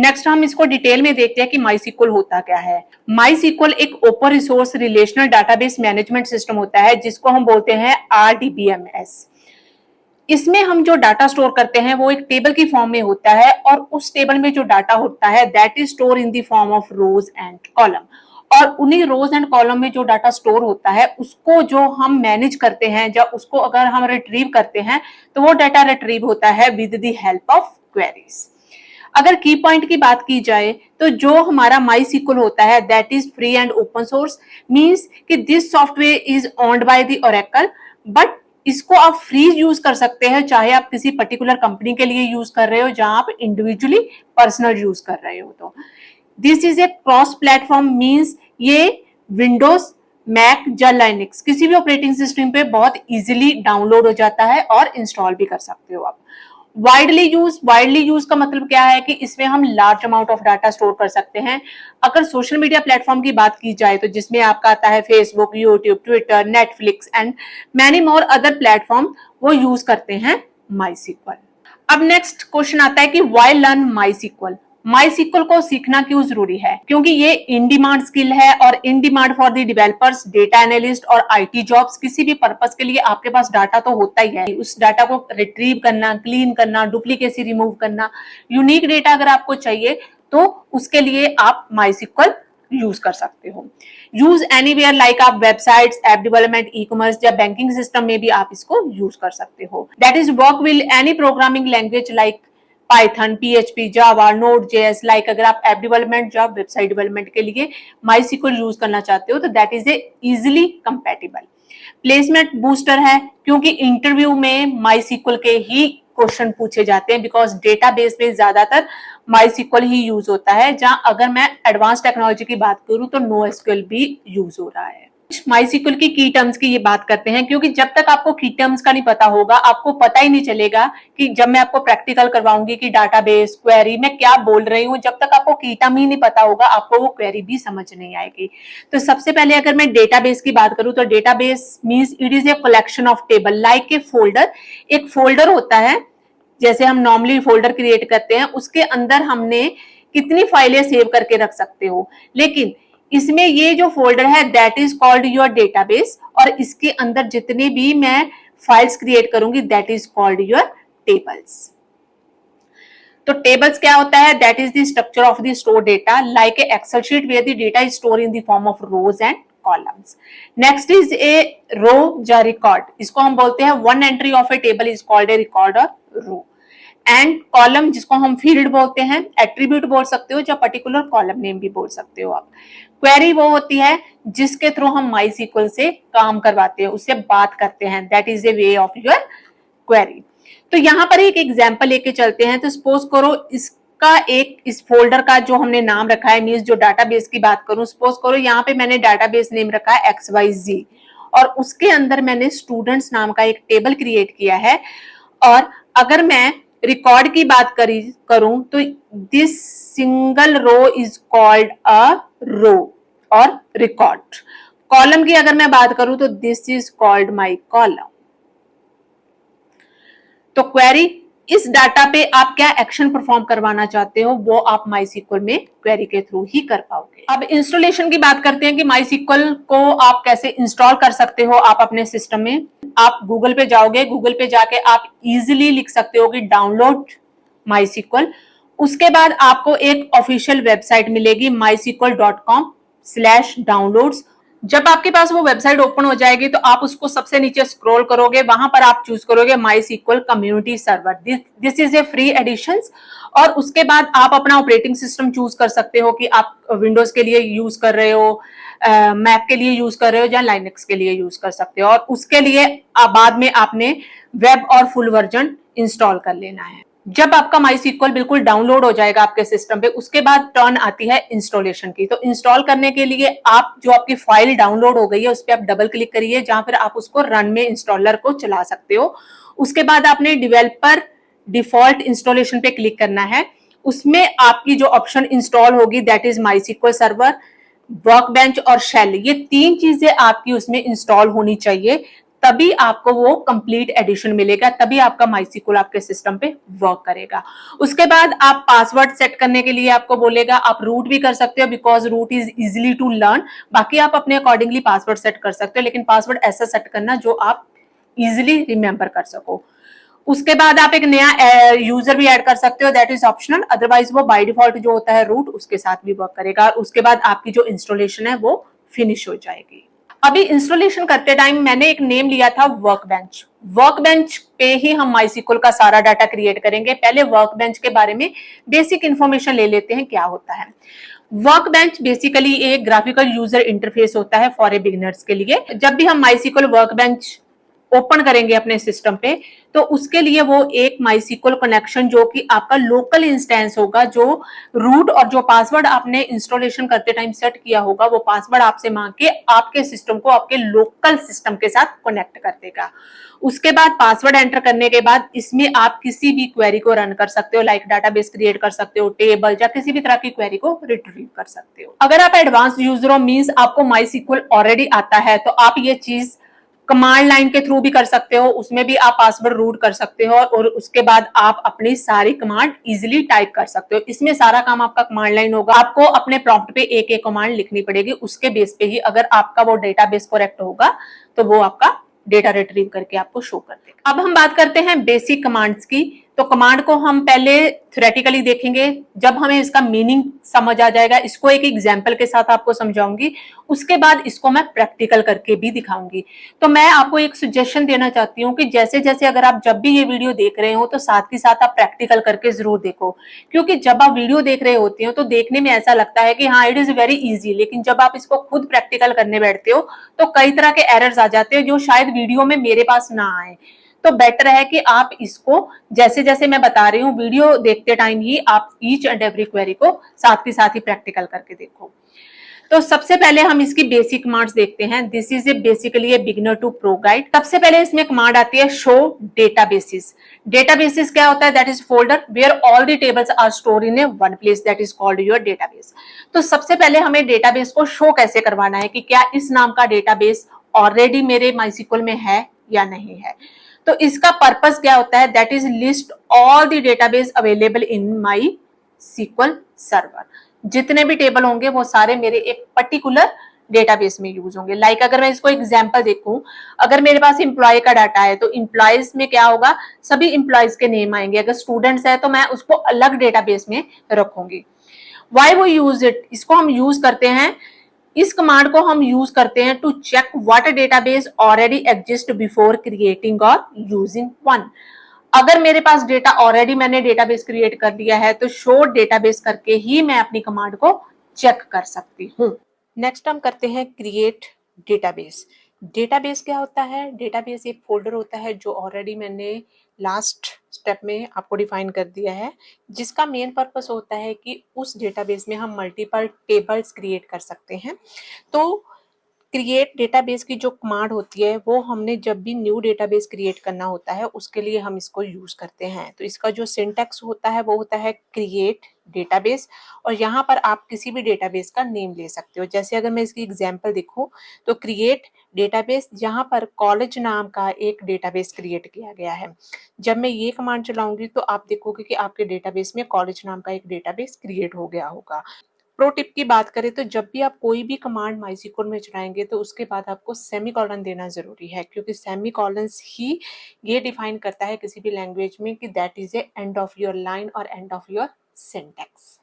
Next हम इसको detail में देखते हैं कि माईसीक्वल होता क्या है। माईसीक्वल एक open resource relational database management system होता है जिसको हम बोलते हैं RDBMS। इसमें हम जो डाटा स्टोर करते हैं वो एक टेबल की फॉर्म में होता है और उस टेबल में जो डाटा होता है that is store in the form of rows and column. और उन्हीं रोज एंड कॉलम में जो डाटा स्टोर होता है उसको जो हम मैनेज करते हैं या उसको अगर हम रिट्रीव करते हैं तो वो डाटा रिट्रीव होता है with the help of queries. अगर की पॉइंट की बात की जाए तो जो हमारा माईसीक्वल होता है that is free and open source, means कि this software is owned by the Oracle, but इसको आप फ्री यूज कर सकते हैं चाहे आप किसी पर्टिकुलर कंपनी के लिए यूज कर रहे हो जहां आप इंडिविजुअली पर्सनल यूज कर रहे हो। तो this is A cross platform, means ये विंडोज, मैक या लाइनक्स किसी भी ऑपरेटिंग सिस्टम पे बहुत इजीली डाउनलोड हो जाता है और इंस्टॉल भी कर सकते हो आप। वाइडली यूज का मतलब क्या है कि इसमें हम large amount of data store कर सकते हैं। अगर सोशल मीडिया प्लेटफॉर्म की बात की जाए तो जिसमें आपका आता है Facebook, YouTube, Twitter, Netflix and many more other platform, वो यूज करते हैं माईसीक्वल। अब नेक्स्ट क्वेश्चन आता है कि व्हाई लर्न माईसीक्वल। माईसीक्वल को सीखना क्यों जरूरी है? क्योंकि ये इन डिमांड स्किल है और in demand for the developers, data analyst और आईटी जॉब्स। किसी भी पर्पस के लिए आपके पास डाटा तो होता ही है, उस डाटा को रिट्रीव करना, क्लीन करना, डुप्लीकेसी रिमूव करना, यूनिक डेटा अगर आपको चाहिए तो उसके लिए आप माईसीक्वल यूज कर सकते हो। यूज एनीवेयर, लाइक आप websites, app development, e commerce या बैंकिंग सिस्टम में भी आप इसको यूज कर सकते हो। That is work will any programming language like Python, PHP, Java, Node.js. Like अगर आप ऐप डेवलपमेंट या वेबसाइट डेवलपमेंट के लिए माईसीक्वल यूज करना चाहते हो तो that is A easily compatible. Placement booster है क्योंकि इंटरव्यू में माईसीक्वल के ही क्वेश्चन पूछे जाते हैं, बिकॉज डेटाबेस में ज्यादातर माईसीक्वल ही यूज होता है। जहां अगर मैं एडवांस टेक्नोलॉजी की बात करूं तो NoSQL भी यूज हो रहा है। माईसीक्वल की की टर्म्स की ये बात करते हैं क्योंकि जब तक आपको की टर्म्स का नहीं पता होगा आपको पता ही नहीं चलेगा कि जब मैं आपको प्रैक्टिकल करवाऊंगी कि डाटाबेस, क्वेरी मैं क्या बोल रही हूँ, जब तक आपको की टर्म ही नहीं पता होगा आपको वो क्वेरी भी समझ नहीं आएगी। तो सबसे पहले अगर मैं डेटाबेस की बात करूं तो database means it is a collection of table like a folder. एक फोल्डर होता है, जैसे हम नॉर्मली फोल्डर क्रिएट करते हैं उसके अंदर हमने कितनी फाइलें सेव करके रख सकते हो, लेकिन इसमें ये जो फोल्डर है that is called your database और इसके अंदर जितने भी मैं फाइल्स क्रिएट करूंगी that is called your tables. तो टेबल्स क्या होता है? That is the structure of the store data like a Excel sheet where the data is store in the form of rows and columns. Next is a row या record, इसको हम बोलते हैं one entry of a table is called A record और रो। And column जिसको हम field बोलते हैं, एट्रीब्यूट बोल सकते हो या पर्टिकुलर कॉलम नेम भी बोल सकते हो आप। क्वेरी वो होती है जिसके थ्रू हम माईसीक्वल से काम करवाते हैं, उससे बात करते हैं, that is A way of your query. तो यहाँ पर एक एग्जांपल लेके चलते हैं। तो सपोज करो इसका इस फोल्डर का जो हमने नाम रखा है, मींस जो डाटाबेस की बात करूं, सपोज करो यहाँ पे मैंने डाटाबेस नेम रखा है XYZ और उसके अंदर मैंने स्टूडेंट्स नाम का एक टेबल क्रिएट किया है। और अगर मैं रिकॉर्ड की बात करूं तो this single row is called a row और रिकॉर्ड। कॉलम की अगर मैं बात करूं तो this is called my column. तो क्वेरी, इस डाटा पे आप क्या एक्शन परफॉर्म करवाना चाहते हो वो आप माईसीक्वल में क्वेरी के थ्रू ही कर पाओगे। अब इंस्टॉलेशन की बात करते हैं कि माईसीक्वल को आप कैसे इंस्टॉल कर सकते हो आप अपने सिस्टम में। आप गूगल पे जाओगे, गूगल पे जाके आप इजीली लिख सकते हो कि डाउनलोड माईसीक्वल। उसके बाद आपको एक ऑफिशियल वेबसाइट मिलेगी mysql.com/downloads। जब आपके पास वो वेबसाइट ओपन हो जाएगी तो आप उसको सबसे नीचे स्क्रॉल करोगे, वहां पर आप चूज करोगे MySQL community server. This is a free edition. और उसके बाद आप अपना ऑपरेटिंग सिस्टम चूज कर सकते हो कि आप विंडोज के लिए यूज कर रहे हो, मैक के लिए यूज कर रहे हो या लाइनक्स के लिए यूज कर सकते हो। और उसके लिए बाद में आपने वेब और फुल वर्जन इंस्टॉल कर लेना है। जब आपका माईसीक्वल बिल्कुल डाउनलोड हो जाएगा आपके सिस्टम पे, उसके बाद टर्न आती है इंस्टॉलेशन की। तो इंस्टॉल करने के लिए आप जो आपकी फाइल डाउनलोड हो गई है उस पर आप डबल क्लिक करिए, जहां फिर आप उसको रन में इंस्टॉलर को चला सकते हो। उसके बाद आपने डेवलपर डिफॉल्ट इंस्टॉलेशन पे क्लिक करना है। उसमें आपकी जो ऑप्शन इंस्टॉल होगी दैट इज माईसीक्वल सर्वर, वर्कबेंच और शेल। ये तीन चीजें आपकी उसमें इंस्टॉल होनी चाहिए, तभी आपको वो कंप्लीट एडिशन मिलेगा, तभी आपका MySQL आपके सिस्टम पे वर्क करेगा। उसके बाद आप पासवर्ड सेट करने के लिए आपको बोलेगा, आप रूट भी कर सकते हो because root is easily to learn. बाकी आप अपने अकॉर्डिंगली पासवर्ड सेट कर सकते हो, लेकिन पासवर्ड ऐसा सेट करना जो आप इजिली रिमेंबर कर सको। उसके बाद आप एक नया यूजर भी ऐड कर सकते हो, दैट इज ऑप्शनल, अदरवाइज वो बाय डिफॉल्ट जो होता है रूट उसके साथ भी वर्क करेगा। उसके बाद आपकी जो इंस्टॉलेशन है वो फिनिश हो जाएगी। अभी इंस्टॉलेशन करते टाइम मैंने एक नेम लिया था वर्कबेंच। वर्कबेंच पे ही हम MySQL का सारा डाटा क्रिएट करेंगे। पहले वर्कबेंच के बारे में बेसिक इंफॉर्मेशन ले लेते हैं क्या होता है। वर्कबेंच बेसिकली एक ग्राफिकल यूजर इंटरफेस होता है फॉर ए बिगिनर्स के लिए। जब भी हम MySQL वर्कबेंच ओपन करेंगे अपने सिस्टम पे, तो उसके लिए वो एक MySQL कनेक्शन जो कि आपका लोकल इंस्टेंस होगा, जो रूट और जो पासवर्ड आपने इंस्टॉलेशन करते टाइम सेट किया होगा, वो पासवर्ड आपसे मांग के आपके सिस्टम को आपके लोकल सिस्टम के साथ कनेक्ट कर देगा। उसके बाद पासवर्ड एंटर करने के बाद इसमें आप किसी भी क्वेरी को रन कर सकते हो, लाइक डाटाबेस क्रिएट कर सकते हो, टेबल या किसी भी तरह की क्वेरी को रिट्रीव कर सकते हो। अगर आप एडवांस यूजर हो, मींस आपको MySQL ऑलरेडी आता है, तो आप ये चीज कमांड लाइन के थ्रू भी कर सकते हो, उसमें भी आप पासवर्ड रूट कर सकते हो और उसके बाद आप अपनी सारी कमांड इजीली टाइप कर सकते हो। इसमें सारा काम आपका कमांड लाइन होगा, आपको अपने प्रॉम्प्ट पे एक एक कमांड लिखनी पड़ेगी, उसके बेस पे ही अगर आपका वो डेटाबेस करेक्ट होगा तो वो आपका डेटा रिट्रीव करके आपको शो कर देगा। अब हम बात करते हैं बेसिक कमांड्स की। तो कमांड को हम पहले थ्योरेटिकली देखेंगे, जब हमें इसका मीनिंग समझ आ जाएगा, इसको एक एग्जांपल के साथ आपको समझाऊंगी, उसके बाद इसको मैं प्रैक्टिकल करके भी दिखाऊंगी। तो मैं आपको एक सजेशन देना चाहती हूँ कि जैसे जैसे अगर आप जब भी ये वीडियो देख रहे हो तो साथ ही साथ आप प्रैक्टिकल करके जरूर देखो, क्योंकि जब आप वीडियो देख रहे होते हो तो देखने में ऐसा लगता है कि हाँ इट इज वेरी इजी, लेकिन जब आप इसको खुद प्रैक्टिकल करने बैठते हो तो कई तरह के एरर्स आ जाते हैं जो शायद वीडियो में मेरे पास ना आए। तो बेटर है कि आप इसको जैसे जैसे मैं बता रही हूँ वीडियो देखते टाइम ही आप ईच एंड एवरी क्वेरी को साथ ही प्रैक्टिकल करके देखो। तो सबसे पहले हम इसकी बेसिक कमांड्स देखते हैं। This is a basically a beginner to pro guide. सबसे पहले इसमें कमांड आती है शो डेटाबेसेस। डेटाबेसेस क्या होता है? That is folder where all the tables are stored in a one place, that is called your database. तो सबसे पहले हमें डेटाबेस को शो कैसे करवाना है कि क्या इस नाम का डेटाबेस ऑलरेडी मेरे MySQL में है या नहीं है। तो इसका पर्पस क्या होता है? That is list all the database available in MySQL server. जितने भी टेबल होंगे वो सारे मेरे एक पर्टिकुलर डेटाबेस में यूज होंगे। लाइक अगर मैं इसको एग्जांपल देखूं, अगर मेरे पास एम्प्लॉय का डाटा है तो एम्प्लॉयज में क्या होगा? सभी एम्प्लॉयज के नेम आएंगे। अगर स्टूडेंट्स है तो मैं उसको अलग डेटाबेस में रखूंगी। वाई वो यूज इट? इसको हम यूज करते हैं, इस कमांड को हम यूज करते हैं to check what database already exist before creating और यूजिंग वन। अगर मेरे पास डेटा ऑलरेडी मैंने डेटाबेस क्रिएट कर लिया है तो शो डेटाबेस करके ही मैं अपनी कमांड को चेक कर सकती हूँ। नेक्स्ट हम करते हैं क्रिएट डेटाबेस। डेटाबेस क्या होता है? डेटाबेस एक फोल्डर होता है जो ऑलरेडी मैंने लास्ट स्टेप में आपको डिफाइन कर दिया है, जिसका मेन पर्पस होता है कि उस डेटाबेस में हम मल्टीपल टेबल्स क्रिएट कर सकते हैं। तो क्रिएट डेटाबेस की जो कमांड होती है वो हमने जब भी न्यू डेटाबेस क्रिएट करना होता है उसके लिए हम इसको यूज करते हैं। तो इसका जो सिंटैक्स होता है वो होता है क्रिएट डेटाबेस, और यहाँ पर आप किसी भी डेटाबेस का नेम ले सकते हो। जैसे अगर मैं इसकी एग्जांपल देखूं तो क्रिएट डेटाबेस, यहाँ पर कॉलेज नाम का एक डेटाबेस क्रिएट किया गया है। जब मैं ये कमांड चलाऊंगी तो आप देखोगे कि आपके डेटाबेस में कॉलेज नाम का एक डेटाबेस क्रिएट हो गया होगा। प्रो टिप की बात करें तो जब भी आप कोई भी कमांड MySQL में चलाएंगे तो उसके बाद आपको सेमीकोलन देना जरूरी है, क्योंकि सेमीकोलंस ही ये डिफाइन करता है किसी भी लैंग्वेज में कि that is A end of your line और एंड ऑफ योर सिंटैक्स।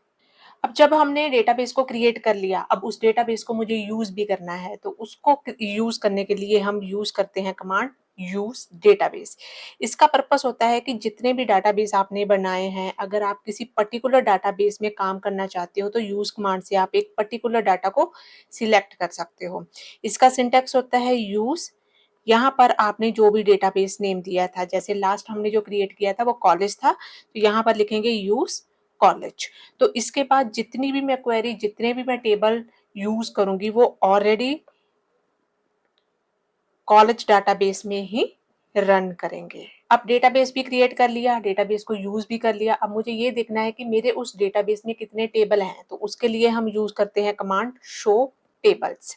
अब जब हमने डेटाबेस को क्रिएट कर लिया, अब उस डेटाबेस को मुझे यूज भी करना है, तो उसको यूज करने के लिए हम यूज करते हैं कमांड यूज डेटाबेस। इसका पर्पस होता है कि जितने भी डेटाबेस आपने बनाए हैं, अगर आप किसी पर्टिकुलर डेटाबेस में काम करना चाहते हो तो यूज कमांड से आप एक पर्टिकुलर डाटा को सिलेक्ट कर सकते हो। इसका सिंटैक्स होता है यूज। यहाँ पर आपने जो भी डेटाबेस नेम दिया था, जैसे लास्ट हमने जो क्रिएट किया था वो कॉलेज था, तो यहाँ पर लिखेंगे यूज कॉलेज। तो इसके बाद जितनी भी मैं क्वेरी, जितने भी मैं टेबल यूज करूंगी वो ऑलरेडी कॉलेज डेटाबेस में ही रन करेंगे। अब डेटाबेस भी क्रिएट कर लिया, डेटाबेस को यूज भी कर लिया। अब मुझे ये देखना है कि मेरे उस डेटाबेस में कितने टेबल हैं, तो उसके लिए हम यूज करते हैं कमांड शो टेबल्स।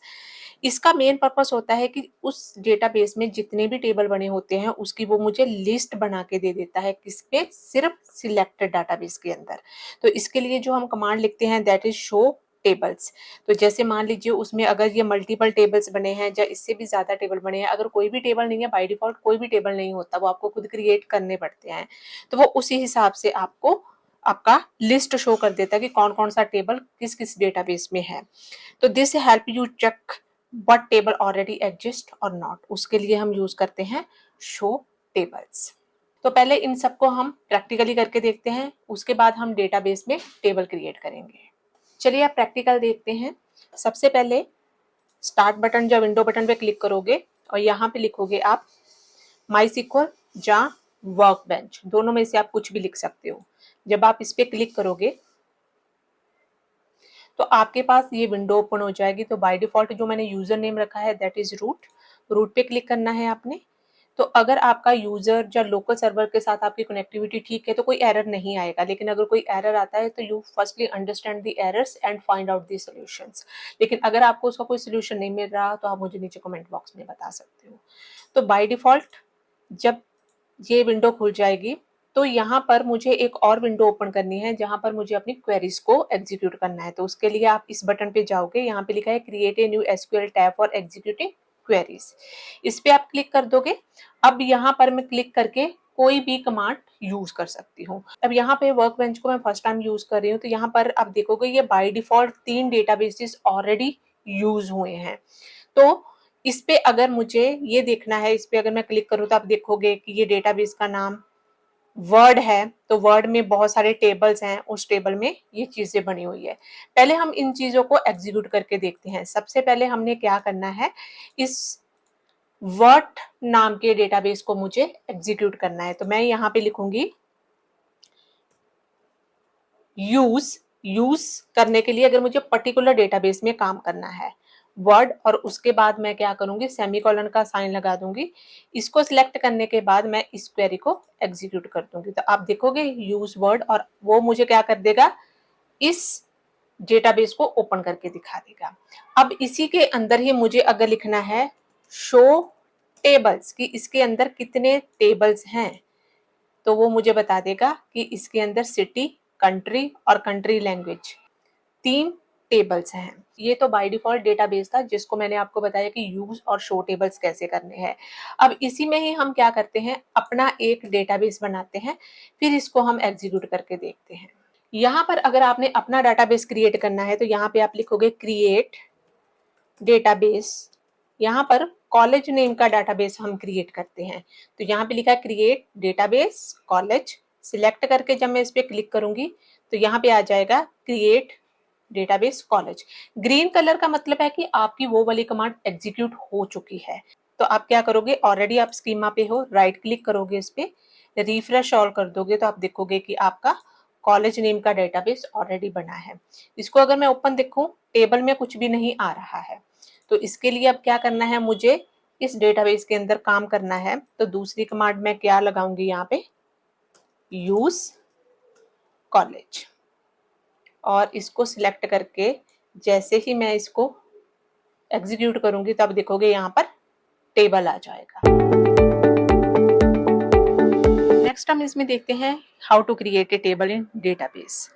इसका मेन पर्पस होता है कि उस डेटाबेस में जितने भी टेबल बने होते हैं उसकी वो मुझे लिस्ट बना के दे देता है, किसपे, सिर्फ सिलेक्टेड डाटाबेस के अंदर। तो इसके लिए जो हम कमांड लिखते हैं दैट इज शो टेबल्स। तो जैसे मान लीजिए उसमें अगर ये मल्टीपल टेबल्स बने हैं या इससे भी ज्यादा टेबल बने हैं, अगर कोई भी टेबल नहीं है, बाय डिफॉल्ट कोई भी टेबल नहीं होता, वो आपको खुद क्रिएट करने पड़ते हैं, तो वो उसी हिसाब से आपको आपका लिस्ट शो कर देता है कि कौन कौन सा टेबल किस किस डेटाबेस में है। तो this help you check what table already exist और नॉट, उसके लिए हम यूज करते हैं शो टेबल्स। तो पहले इन सबको हम प्रैक्टिकली करके देखते हैं, उसके बाद हम डेटाबेस में टेबल क्रिएट करेंगे। चलिए आप प्रैक्टिकल देखते हैं। सबसे पहले स्टार्ट बटन या विंडो बटन पे क्लिक करोगे और यहाँ पे लिखोगे आप माईसीक्वल या वर्कबेंच, दोनों में से आप कुछ भी लिख सकते हो। जब आप इस पे क्लिक करोगे तो आपके पास ये विंडो ओपन हो जाएगी। तो बाय डिफॉल्ट जो मैंने यूजर नेम रखा है दैट इज रूट, रूट पे क्लिक करना है आपने। तो अगर आपका यूजर या लोकल सर्वर के साथ आपकी कनेक्टिविटी ठीक है तो कोई एरर नहीं आएगा, लेकिन अगर कोई एरर आता है तो you firstly understand the errors and find out the solutions. लेकिन अगर आपको उसका कोई सोल्यूशन नहीं मिल रहा तो आप मुझे नीचे कमेंट बॉक्स में बता सकते हो। तो बाय डिफॉल्ट जब ये विंडो खुल जाएगी तो यहाँ पर मुझे एक और विंडो ओपन करनी है जहाँ पर मुझे अपनी क्वेरीज को एग्जीक्यूट करना है। तो उसके लिए आप इस बटन पे जाओगे, यहाँ पे लिखा है create a new SQL tab for executing queries, इस पे आप क्लिक कर दोगे। अब यहाँ पर मैं क्लिक करके कोई भी कमांड यूज कर सकती हूँ। अब यहाँ पे वर्कबेंच को मैं फर्स्ट टाइम यूज कर रही हूँ, तो यहाँ पर आप देखोगे ये by default 3 databases already use हुए हैं। तो इस पे अगर मुझे ये देखना है, इस पे अगर मैं क्लिक करूँ तो आप देखोगे कि ये डेटाबेस का नाम वर्ड है, तो वर्ड में बहुत सारे टेबल्स हैं, उस टेबल में ये चीजें बनी हुई है। पहले हम इन चीजों को एग्जीक्यूट करके देखते हैं। सबसे पहले हमने क्या करना है, इस वर्ड नाम के डेटाबेस को मुझे एग्जीक्यूट करना है। तो मैं यहाँ पे लिखूंगी यूज करने के लिए अगर मुझे पर्टिकुलर डेटाबेस में काम करना है वर्ड, और उसके बाद मैं क्या करूंगी, सेमीकोलन का साइन लगा दूंगी। इसको सिलेक्ट करने के बाद मैं इस क्वेरी को एग्जीक्यूट कर दूंगी। तो आप देखोगे यूज वर्ड और वो मुझे क्या कर देगा, इस डेटाबेस को ओपन करके दिखा देगा। अब इसी के अंदर ही मुझे अगर लिखना है शो टेबल्स कि इसके अंदर कितने टेबल्स हैं, तो वो मुझे बता देगा कि इसके अंदर सिटी, कंट्री और कंट्री लैंग्वेज 3 टेबल्स हैं। ये तो बाय डिफॉल्ट डेटाबेस था जिसको मैंने आपको बताया कि यूज और शो टेबल्स कैसे करने हैं। अब इसी में ही हम क्या करते हैं, अपना एक डेटाबेस बनाते हैं, फिर इसको हम एग्जीक्यूट करके देखते हैं। यहाँ पर अगर आपने अपना डेटाबेस क्रिएट करना है तो यहाँ पे आप लिखोगे क्रिएट डेटाबेस। यहाँ पर कॉलेज नेम का डेटाबेस हम क्रिएट करते हैं। तो यहाँ पे लिखा है क्रिएट डेटाबेस कॉलेज, सिलेक्ट करके जब मैं इस पे क्लिक करूंगी तो यहाँ पे आ जाएगा create database college. Green colour का मतलब है कि आपकी वो वाली कमांड एग्जीक्यूट हो चुकी है। तो आप क्या करोगे, ऑलरेडी आप स्कीमा पे हो, राइट क्लिक करोगे इस पे, रिफ्रेश ऑल कर दोगे तो आप देखोगे कि आपका कॉलेज नेम का डेटाबेस ऑलरेडी बना है। इसको अगर मैं ओपन देखूं, टेबल में कुछ भी नहीं आ रहा है। तो इसके लिए अब क्या करना है, मुझे इस डेटाबेस के अंदर काम करना है। तो दूसरी कमांड मैं क्या लगाऊंगी, यहाँ पे यूज कॉलेज, और इसको सिलेक्ट करके जैसे ही मैं इसको एग्जीक्यूट करूंगी तो आप देखोगे यहाँ पर टेबल आ जाएगा। नेक्स्ट हम इसमें देखते हैं how to create a table in database.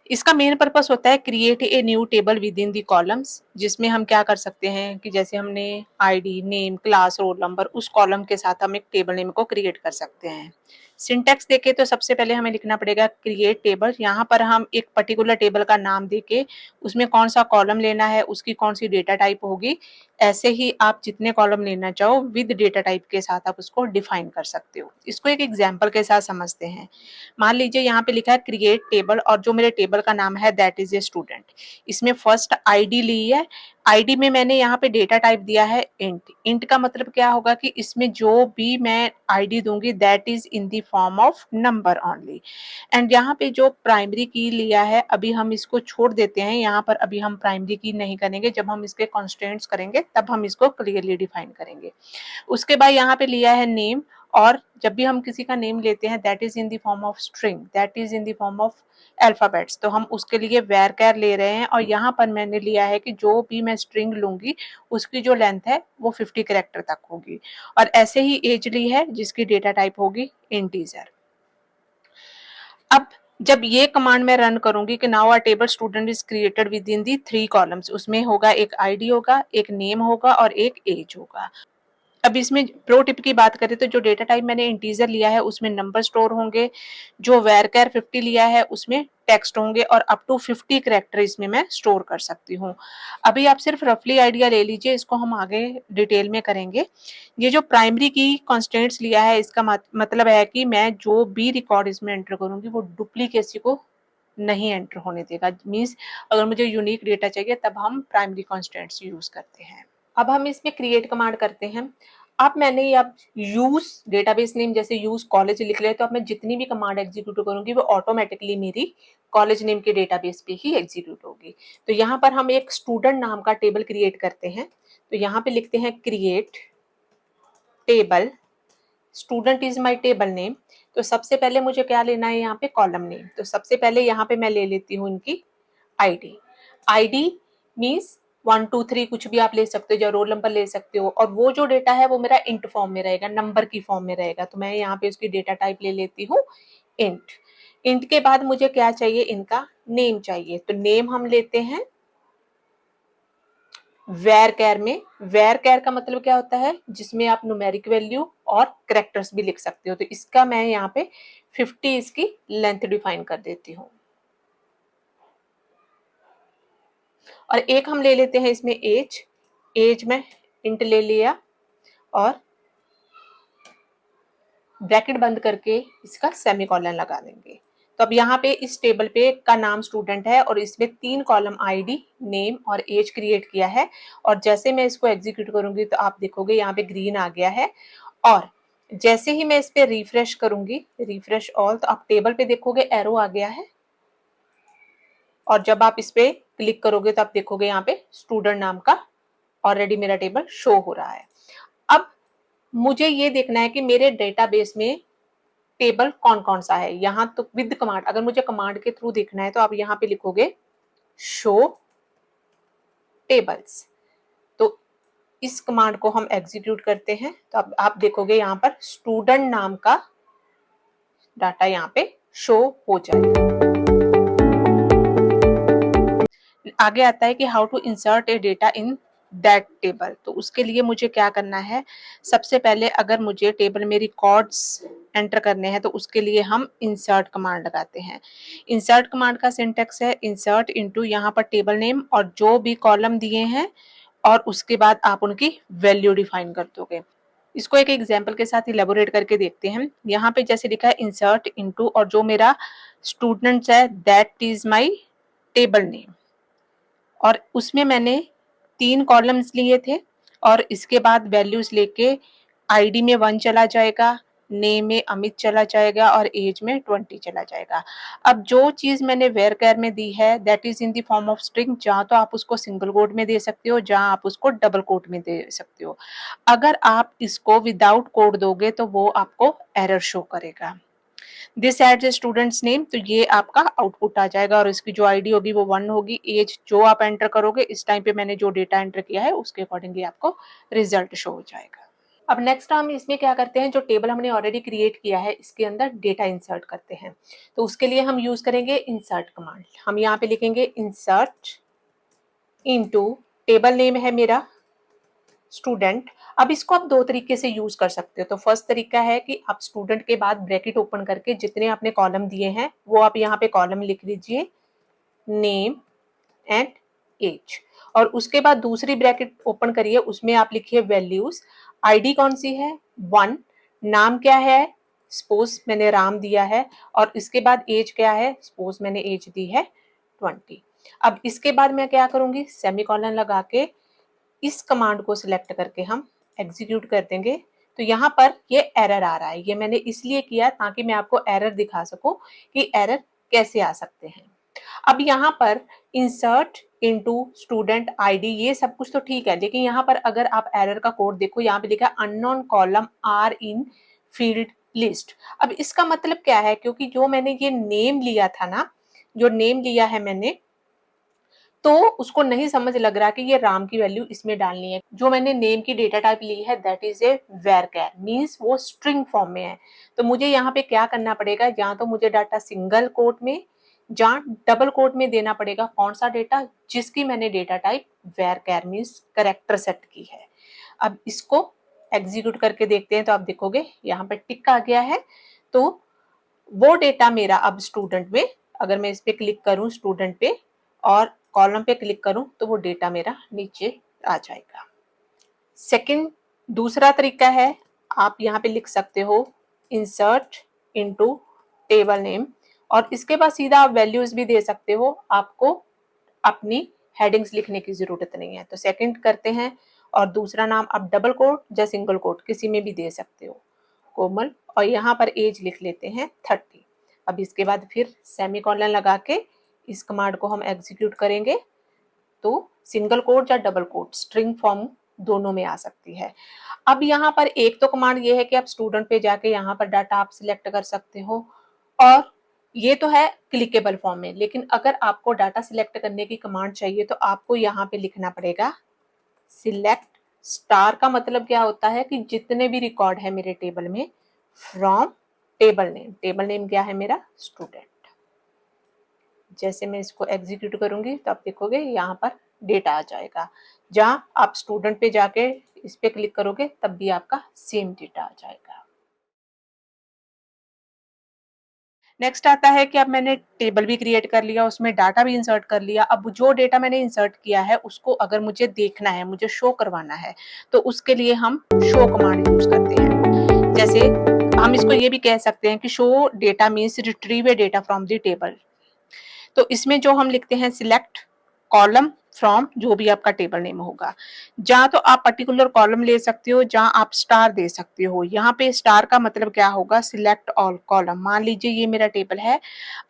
इसका मेन पर्पस होता है create a new table with in the columns, जिसमें हम क्या कर सकते हैं कि जैसे हमने ID, name, class, roll number, उस कॉलम के साथ हम एक टेबल नेम को क्रिएट कर सकते हैं। सिंटैक्स देखे तो सबसे पहले हमें लिखना पड़ेगा क्रिएट टेबल। यहाँ पर हम एक पर्टिकुलर टेबल का नाम देके उसमें कौन सा कॉलम लेना है, उसकी कौन सी डेटा टाइप होगी, ऐसे ही आप जितने कॉलम लेना चाहो विद डेटा टाइप के साथ आप उसको डिफाइन कर सकते हो। इसको एक एग्जाम्पल के साथ समझते हैं। मान लीजिए यहाँ पे लिखा है क्रिएट टेबल और जो मेरे टेबल का नाम है दैट इज ए स्टूडेंट। इसमें फर्स्ट आईडी ली है, आईडी में मैंने यहाँ पे डेटा टाइप दिया है इंट। इंट का मतलब क्या होगा कि इसमें जो भी मैं आईडी दूंगी that is in the form of number only. And यहाँ पे जो प्राइमरी की लिया है अभी हम इसको छोड़ देते हैं, यहाँ पर अभी हम प्राइमरी की नहीं करेंगे, जब हम इसके कॉन्स्टेंट्स करेंगे तब हम इसको क्लियरली डिफाइन करेंगे। उसके बाद यहाँ पे लिया है नेम, और जब भी हम किसी का नेम लेते हैं that is in the form of string, that is in the form of alphabets, तो हम उसके लिए varchar ले रहे हैं और यहाँ पर मैंने लिया है कि जो भी मैं स्ट्रिंग लूंगी उसकी जो लेंथ है वो 50 कैरेक्टर तक होगी। और ऐसे ही एज ली है जिसकी डेटा टाइप होगी इंटीजर। अब जब ये कमांड मैं रन करूंगी कि now a table student is created with in the 3 columns, उसमें होगा एक आईडी होगा, एक नेम होगा और एक एज होगा। अब इसमें प्रो टिप की बात करें तो जो डेटा टाइप मैंने इंटीजर लिया है उसमें नंबर स्टोर होंगे, जो varchar 50 लिया है उसमें टेक्स्ट होंगे और अप टू 50 कैरेक्टर इसमें मैं स्टोर कर सकती हूँ। अभी आप सिर्फ रफली आइडिया ले लीजिए, इसको हम आगे डिटेल में करेंगे। ये जो प्राइमरी की कॉन्स्टेंट्स लिया है इसका मतलब है कि मैं जो भी रिकॉर्ड इसमें एंटर करूंगी वो डुप्लीकेसी को नहीं एंटर होने देगा। मीन्स अगर मुझे यूनिक डेटा चाहिए तब हम प्राइमरी कॉन्स्टेंट्स यूज करते हैं। अब हम इसमें क्रिएट कमांड करते हैं। अब मैंने अब यूज डेटाबेस नेम जैसे यूज कॉलेज लिख लिया, तो अब मैं जितनी भी कमांड एग्जीक्यूट करूंगी वो ऑटोमेटिकली मेरी कॉलेज नेम के डेटाबेस पे ही एग्जीक्यूट होगी। तो यहाँ पर हम एक स्टूडेंट नाम का टेबल क्रिएट करते हैं। तो यहाँ पे लिखते हैं create table, student is my table name. तो सबसे पहले मुझे क्या लेना है यहाँ पे कॉलम नेम, तो सबसे पहले यहाँ पे मैं ले लेती हूँ इनकी आईडी। आईडी मीन्स 1 2 3 कुछ भी आप ले सकते हो, या रोल नंबर ले सकते हो, और वो जो डेटा है वो मेरा इंट फॉर्म में रहेगा, नंबर की फॉर्म में रहेगा। तो मैं यहाँ पे उसकी डेटा टाइप ले लेती हूँ इंट। इंट के बाद मुझे क्या चाहिए, इनका नेम चाहिए, तो नेम हम लेते हैं varchar में। varchar का मतलब क्या होता है, जिसमें आप न्यूमेरिक वैल्यू और कैरेक्टर्स भी लिख सकते हो। तो इसका मैं यहाँ पे 50 इसकी लेंथ डिफाइन कर देती हूँ। और एक हम ले लेते हैं इसमें एज, एज में इंट ले लिया और ब्रैकेट बंद करके इसका सेमीकोलन लगा देंगे। तो अब यहाँ पे इस टेबल पे का नाम स्टूडेंट है और इसमें 3 कॉलम आईडी, नेम और एज क्रिएट किया है। और जैसे मैं इसको एग्जीक्यूट करूंगी तो आप देखोगे यहाँ पे ग्रीन आ गया है। और जैसे ही मैं इस पे रिफ्रेश करूंगी, रिफ्रेश ऑल, तो आप टेबल पे देखोगे एरो आ गया है। और जब आप इस पे क्लिक करोगे तो आप देखोगे यहाँ पे स्टूडेंट नाम का ऑलरेडी मेरा टेबल शो हो रहा है। अब मुझे ये देखना है कि मेरे डेटाबेस में टेबल कौन कौन सा है। यहाँ तो विद कमांड, अगर मुझे कमांड के थ्रू देखना है तो आप यहाँ पे लिखोगे शो टेबल्स। तो इस कमांड को हम एग्जीक्यूट करते हैं तो अब आप देखोगे यहाँ पर स्टूडेंट नाम का डाटा यहाँ पे शो हो जाएगा। आगे आता है कि how to insert a data in that table. तो उसके लिए मुझे क्या करना है, सबसे पहले अगर मुझे टेबल में रिकॉर्ड्स एंटर करने हैं तो उसके लिए हम इंसर्ट कमांड लगाते हैं। इंसर्ट कमांड का सिंटेक्स है इंसर्ट इनटू, यहाँ पर टेबल नेम और जो भी कॉलम दिए हैं और उसके बाद आप उनकी वैल्यू डिफाइन कर दोगे। इसको एक एग्जांपल के साथ इलेबोरेट करके देखते हैं। यहाँ पे जैसे लिखा है इंसर्ट इनटू और जो मेरा स्टूडेंट्स है that is my table name, और उसमें मैंने 3 कॉलम्स लिए थे और इसके बाद वैल्यूज लेके आईडी में 1 चला जाएगा, नेम में अमित चला जाएगा और एज में 20 चला जाएगा। अब जो चीज मैंने varchar में दी है that is in the form of string, जहाँ तो आप उसको सिंगल कोट में दे सकते हो, जहाँ आप उसको डबल कोट में दे सकते हो। अगर आप इसको विदाउट कोड दोगे तो वो आपको एरर शो करेगा। This adds a students name, तो ये आपका आउटपुट आ जाएगा और इसकी जो आईडी होगी वो 1 होगी। एज जो आप एंटर करोगे इस टाइम पे मैंने जो डेटा एंटर किया है उसके अकॉर्डिंगली आपको रिजल्ट शो हो जाएगा। अब नेक्स्ट हम इसमें क्या करते हैं, जो टेबल हमने ऑलरेडी क्रिएट किया है इसके अंदर डेटा इंसर्ट करते हैं। तो उसके लिए हम यूज करेंगे इंसर्ट कमांड। हम यहाँ पे लिखेंगे इंसर्ट इनटू, टेबल नेम है मेरा स्टूडेंट। अब इसको आप 2 तरीके से यूज कर सकते हो। तो फर्स्ट तरीका है कि आप स्टूडेंट के बाद ब्रैकेट ओपन करके जितने आपने कॉलम दिए हैं वो आप यहाँ पे कॉलम लिख लीजिए, नेम एंड एज, और उसके बाद दूसरी ब्रैकेट ओपन करिए, उसमें आप लिखिए वैल्यूज। आईडी कौन सी है 1, नाम क्या है सपोज मैंने राम दिया है, और इसके बाद एज क्या है सपोज मैंने एज दी है 20। अब इसके बाद मैं क्या करूंगी, सेमीकोलन लगा के इस कमांड को सिलेक्ट करके हम एग्जीक्यूट कर देंगे। तो यहाँ पर ये एरर आ रहा है, ये मैंने इसलिए किया ताकि मैं आपको एरर दिखा सकूं कि एरर कैसे आ सकते हैं। अब यहाँ पर इंसर्ट इनटू स्टूडेंट आईडी ये सब कुछ तो ठीक है, लेकिन यहाँ पर अगर आप एरर का कोड देखो, यहाँ पे लिखा है unknown column are in field list. अब इसका मतलब क्या है, क्योंकि जो मैंने ये नेम लिया था ना, जो नेम लिया है मैंने, तो उसको नहीं समझ लग रहा कि ये राम की वैल्यू इसमें डालनी है। जो मैंने नेम की डेटा टाइप ली है that is A varchar, means वो स्ट्रिंग फॉर्म में है। तो मुझे यहाँ पे क्या करना पड़ेगा, या तो मुझे डाटा सिंगल कोट में या डबल कोट में देना पड़ेगा। कौन सा डेटा, जिसकी मैंने data type varchar means character set की है। अब इसको एग्जीक्यूट करके देखते हैं, तो आप देखोगे यहाँ पे टिक आ गया है। तो वो डेटा मेरा अब स्टूडेंट में, अगर मैं इस पे क्लिक करूं स्टूडेंट पे और कॉलम पे क्लिक करूं, तो वो डेटा मेरा नीचे आ जाएगा। सेकंड, दूसरा तरीका है, आप यहाँ पे लिख सकते हो इंसर्ट इनटू टेबल नेम, और इसके बाद सीधा आप वैल्यूज भी दे सकते हो, आपको अपनी हेडिंग्स लिखने की जरूरत नहीं है। तो सेकंड करते हैं, और दूसरा नाम आप डबल कोट या सिंगल कोट किसी में भी दे सकते हो, कोमल, और यहाँ पर एज लिख लेते हैं 30। अब इसके बाद फिर सेमीकोलन लगा के इस कमांड को हम एग्जीक्यूट करेंगे, तो सिंगल कोट या डबल कोट स्ट्रिंग फॉर्म दोनों में आ सकती है। अब यहाँ पर एक तो कमांड ये है कि आप स्टूडेंट पे जाके यहाँ पर डाटा आप सिलेक्ट कर सकते हो, और ये तो है क्लिकेबल फॉर्म में। लेकिन अगर आपको डाटा सिलेक्ट करने की कमांड चाहिए तो आपको यहाँ पे लिखना पड़ेगा सिलेक्ट स्टार। का मतलब क्या होता है कि जितने भी रिकॉर्ड है मेरे टेबल में from table name, table name क्या है मेरा स्टूडेंट। जैसे मैं इसको एग्जीक्यूट करूंगी तो आप देखोगे यहाँ पर डेटा आ जाएगा। जहां आप स्टूडेंट पे जाके इस पे क्लिक करोगे तब भी आपका सेम डेटा आ जाएगा। नेक्स्ट आता है कि अब मैंने टेबल भी क्रिएट कर लिया, उसमें डाटा भी इंसर्ट कर लिया। अब जो डेटा मैंने इंसर्ट किया है उसको अगर मुझे देखना है, मुझे शो करवाना है, तो उसके लिए हम शो कमांड यूज करते हैं। जैसे हम इसको ये भी कह सकते हैं कि show data means retrieve A data from the table. तो इसमें जो हम लिखते हैं सिलेक्ट कॉलम फ्रॉम जो भी आपका टेबल नेम होगा, जहां तो आप पर्टिकुलर कॉलम ले सकते हो, जहां आप स्टार दे सकते हो। यहाँ पे स्टार का मतलब क्या होगा, सिलेक्ट ऑल कॉलम। मान लीजिए ये मेरा टेबल है,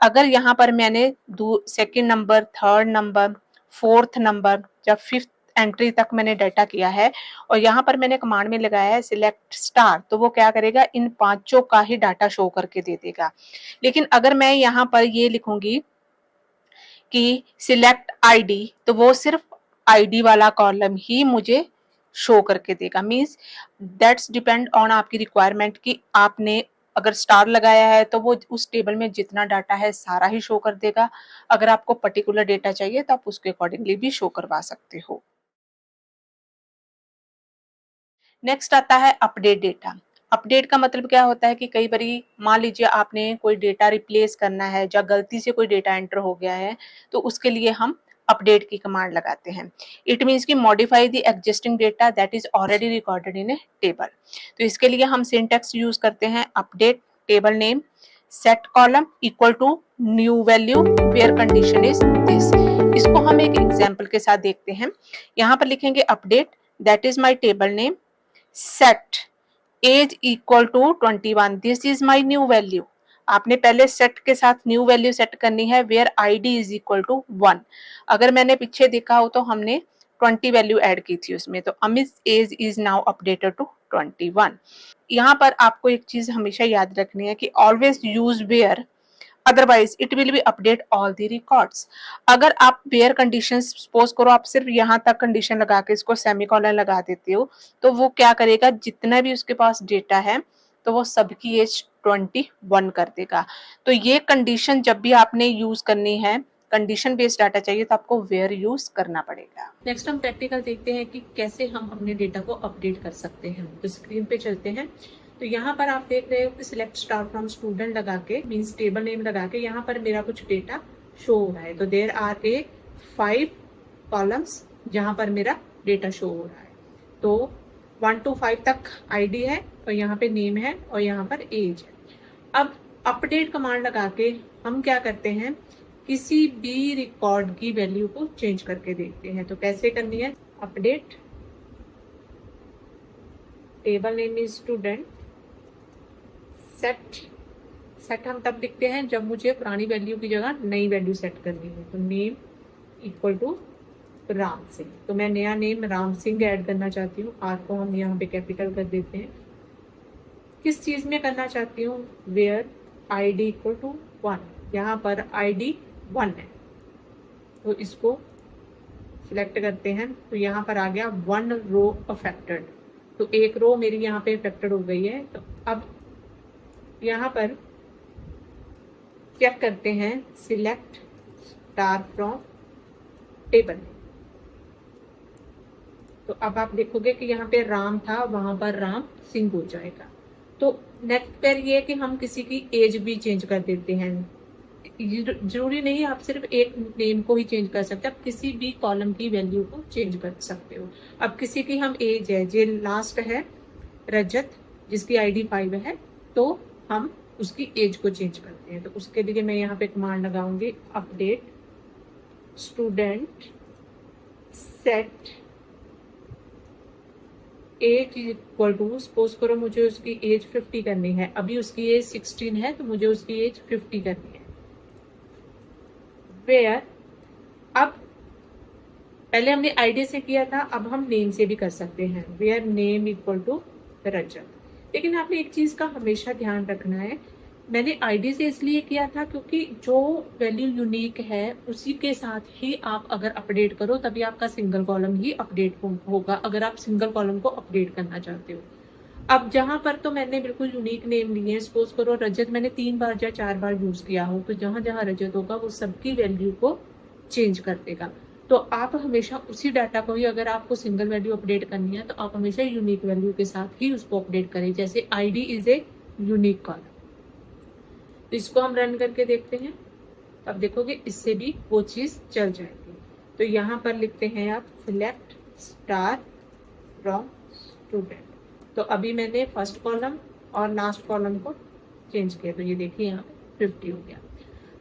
अगर यहाँ पर मैंने second number, third number, fourth number या फिफ्थ एंट्री तक मैंने डाटा किया है, और यहाँ पर मैंने कमांड में लगाया है सिलेक्ट स्टार, तो वो क्या करेगा, इन पांचों का ही डाटा शो करके दे देगा। लेकिन अगर मैं यहाँ पर ये लिखूंगी कि सिलेक्ट आईडी, तो वो सिर्फ आईडी वाला कॉलम ही मुझे शो करके देगा। मींस दैट्स डिपेंड ऑन आपकी रिक्वायरमेंट कि आपने अगर स्टार लगाया है तो वो उस टेबल में जितना डाटा है सारा ही शो कर देगा। अगर आपको पर्टिकुलर डेटा चाहिए तो आप उसके अकॉर्डिंगली भी शो करवा सकते हो। नेक्स्ट आता है अपडेट डेटा। अपडेट का मतलब क्या होता है कि कई बारी मान लीजिए आपने कोई डेटा रिप्लेस करना है या गलती से कोई डेटा एंटर हो गया है, तो उसके लिए हम अपडेट की कमांड लगाते हैं। इट मीन्स कि modify the existing data that is already recorded in a table. तो इसके लिए हम सिंटैक्स यूज करते हैं update table name set column equal to new value where condition is this. इसको हम एक एग्जाम्पल के साथ देखते हैं। यहाँ पर लिखेंगे update that is my table name set age equal to 21, this is my new value। आपने पहले set के साथ न्यू वैल्यू सेट करनी है where id is equal to 1। अगर मैंने पीछे देखा हो तो हमने 20 वैल्यू ऐड की थी उसमें, तो Amit age is now updated to 21। यहाँ पर आपको एक चीज हमेशा याद रखनी है कि always use where, otherwise it will be update all the records. अगर आप वेयर कंडीशन सपोज करो आप सिर्फ यहाँ तक कंडीशन लगा के इसको सेमीकोलन लगा देते हो, तो वो क्या करेगा, जितना भी उसके पास डेटा है तो वो सबकी एज 21 कर देगा। तो ये कंडीशन जब भी आपने यूज करनी है, कंडीशन बेस्ड डाटा चाहिए तो आपको वेयर यूज करना पड़ेगा। नेक्स्ट हम प्रैक्टिकल देखते हैं कि कैसे हम अपने डेटा को अपडेट कर सकते हैं। तो स्क्रीन पे चलते हैं। तो यहाँ पर आप देख रहे हो कि सिलेक्ट स्टार फ्रॉम स्टूडेंट लगा के मीन्स टेबल नेम लगा के यहाँ पर मेरा कुछ डेटा शो हो रहा है। तो देर आर ए 5 कॉलम्स जहाँ पर मेरा डेटा शो हो रहा है। तो 1 to 5 तक आईडी है और यहाँ पे नेम है और यहाँ पर एज है। अब अपडेट कमांड लगा के हम क्या करते हैं, किसी भी रिकॉर्ड की वैल्यू को चेंज करके देखते हैं। तो कैसे करनी है, update table name is student set हम तब लिखते हैं जब मुझे पुरानी वैल्यू की जगह नई वैल्यू सेट करनी है। तो name equal to Ram Singh, तो मैं नया नेम राम सिंह ऐड करना चाहती हूँ। आर को हम यहाँ पे कैपिटल कर देते हैं। किस चीज में करना चाहती हूँ, वेयर ID इक्वल टू 1, यहाँ पर ID 1 है तो इसको सिलेक्ट करते हैं तो यहाँ पर आ गया 1 रो अफेक्टेड, तो एक रो मेरी यहाँ पे अफेक्टेड हो गई है। तो अब यहाँ पर चेक करते हैं, सिलेक्ट स्टार फ्रॉम टेबल, तो अब आप देखोगे कि यहाँ पे राम था, वहां पर राम सिंह हो जाएगा। तो नेक्स्ट पर ये कि हम किसी की एज भी चेंज कर देते हैं, जरूरी नहीं आप सिर्फ एक नेम को ही चेंज कर सकते, आप किसी भी कॉलम की वैल्यू को चेंज कर सकते हो। अब किसी की हम एज है, जो लास्ट है रजत जिसकी ID 5 है, तो हम उसकी एज को चेंज करते हैं। तो उसके लिए मैं यहाँ पे कमांड लगाऊंगी, update student set age equal to, suppose करो मुझे उसकी एज 50 करनी है, अभी उसकी एज 16 है तो मुझे उसकी एज 50 करनी है। वेयर, अब पहले हमने ID से किया था, अब हम नेम से भी कर सकते हैं, वेयर नेम इक्वल टू रजत। लेकिन आपने एक चीज का हमेशा ध्यान रखना है, मैंने ID से इसलिए किया था क्योंकि जो वैल्यू यूनिक है उसी के साथ ही आप अगर अपडेट करो तभी आपका सिंगल कॉलम ही अपडेट होगा, अगर आप सिंगल कॉलम को अपडेट करना चाहते हो। अब जहां पर तो मैंने बिल्कुल यूनिक नेम लिए हैं, सपोज करो रजत मैंने 3 बार या 4 बार यूज किया हो, तो जहां जहां रजत होगा वो सबकी वैल्यू को चेंज कर देगा। तो आप हमेशा उसी डाटा को ही, अगर आपको सिंगल वैल्यू अपडेट करनी है तो आप हमेशा यूनिक वैल्यू के साथ ही उसको अपडेट करें, जैसे ID is a unique column. तो इसको हम रन करके देखते हैं, अब देखोगे इससे भी वो चीज चल जाएगी। तो यहाँ पर लिखते हैं आप सिलेक्ट स्टार फ्रॉम स्टूडेंट, तो अभी मैंने फर्स्ट कॉलम और लास्ट कॉलम को चेंज किया, तो ये देखिए यहाँ पे 50 हो गया।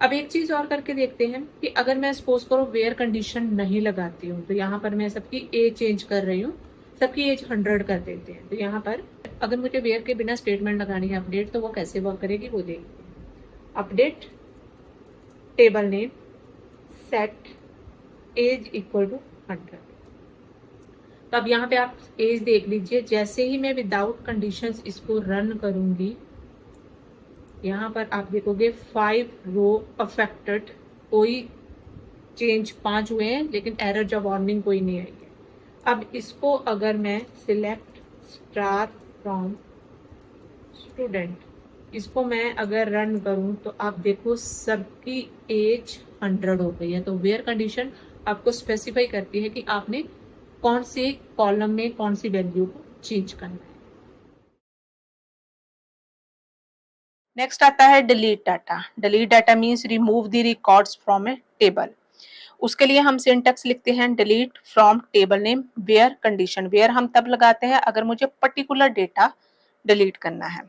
अब एक चीज और करके देखते हैं कि अगर मैं सपोज करो वेयर कंडीशन नहीं लगाती हूँ, तो यहाँ पर मैं सबकी एज चेंज कर रही हूँ, सबकी एज 100 कर देते हैं। तो यहाँ पर अगर मुझे वेयर के बिना स्टेटमेंट लगानी है अपडेट, तो वो कैसे वर्क करेगी वो देखते हैं। Update table name set age equal to 100, तो अब यहाँ पे आप एज देख लीजिए, जैसे ही मैं विदाउट कंडीशंस इसको रन करूंगी, यहाँ पर आप देखोगे 5 रो अफेक्टेड, कोई चेंज 5 हुए हैं लेकिन एरर या वार्निंग कोई नहीं आई है। अब इसको अगर मैं सिलेक्ट स्टार फ्रॉम स्टूडेंट, इसको मैं अगर रन करूं तो आप देखो सबकी एज 100 हो गई है। तो वेयर कंडीशन आपको स्पेसिफाई करती है कि आपने कौन से कॉलम में कौन सी वैल्यू को चेंज करना है। नेक्स्ट आता है delete data. Delete data means remove the records from a table. उसके लिए हम सिंटेक्स लिखते हैं, delete from table name where condition. Where हम तब लगाते हैं अगर मुझे पर्टिकुलर डेटा डिलीट करना है।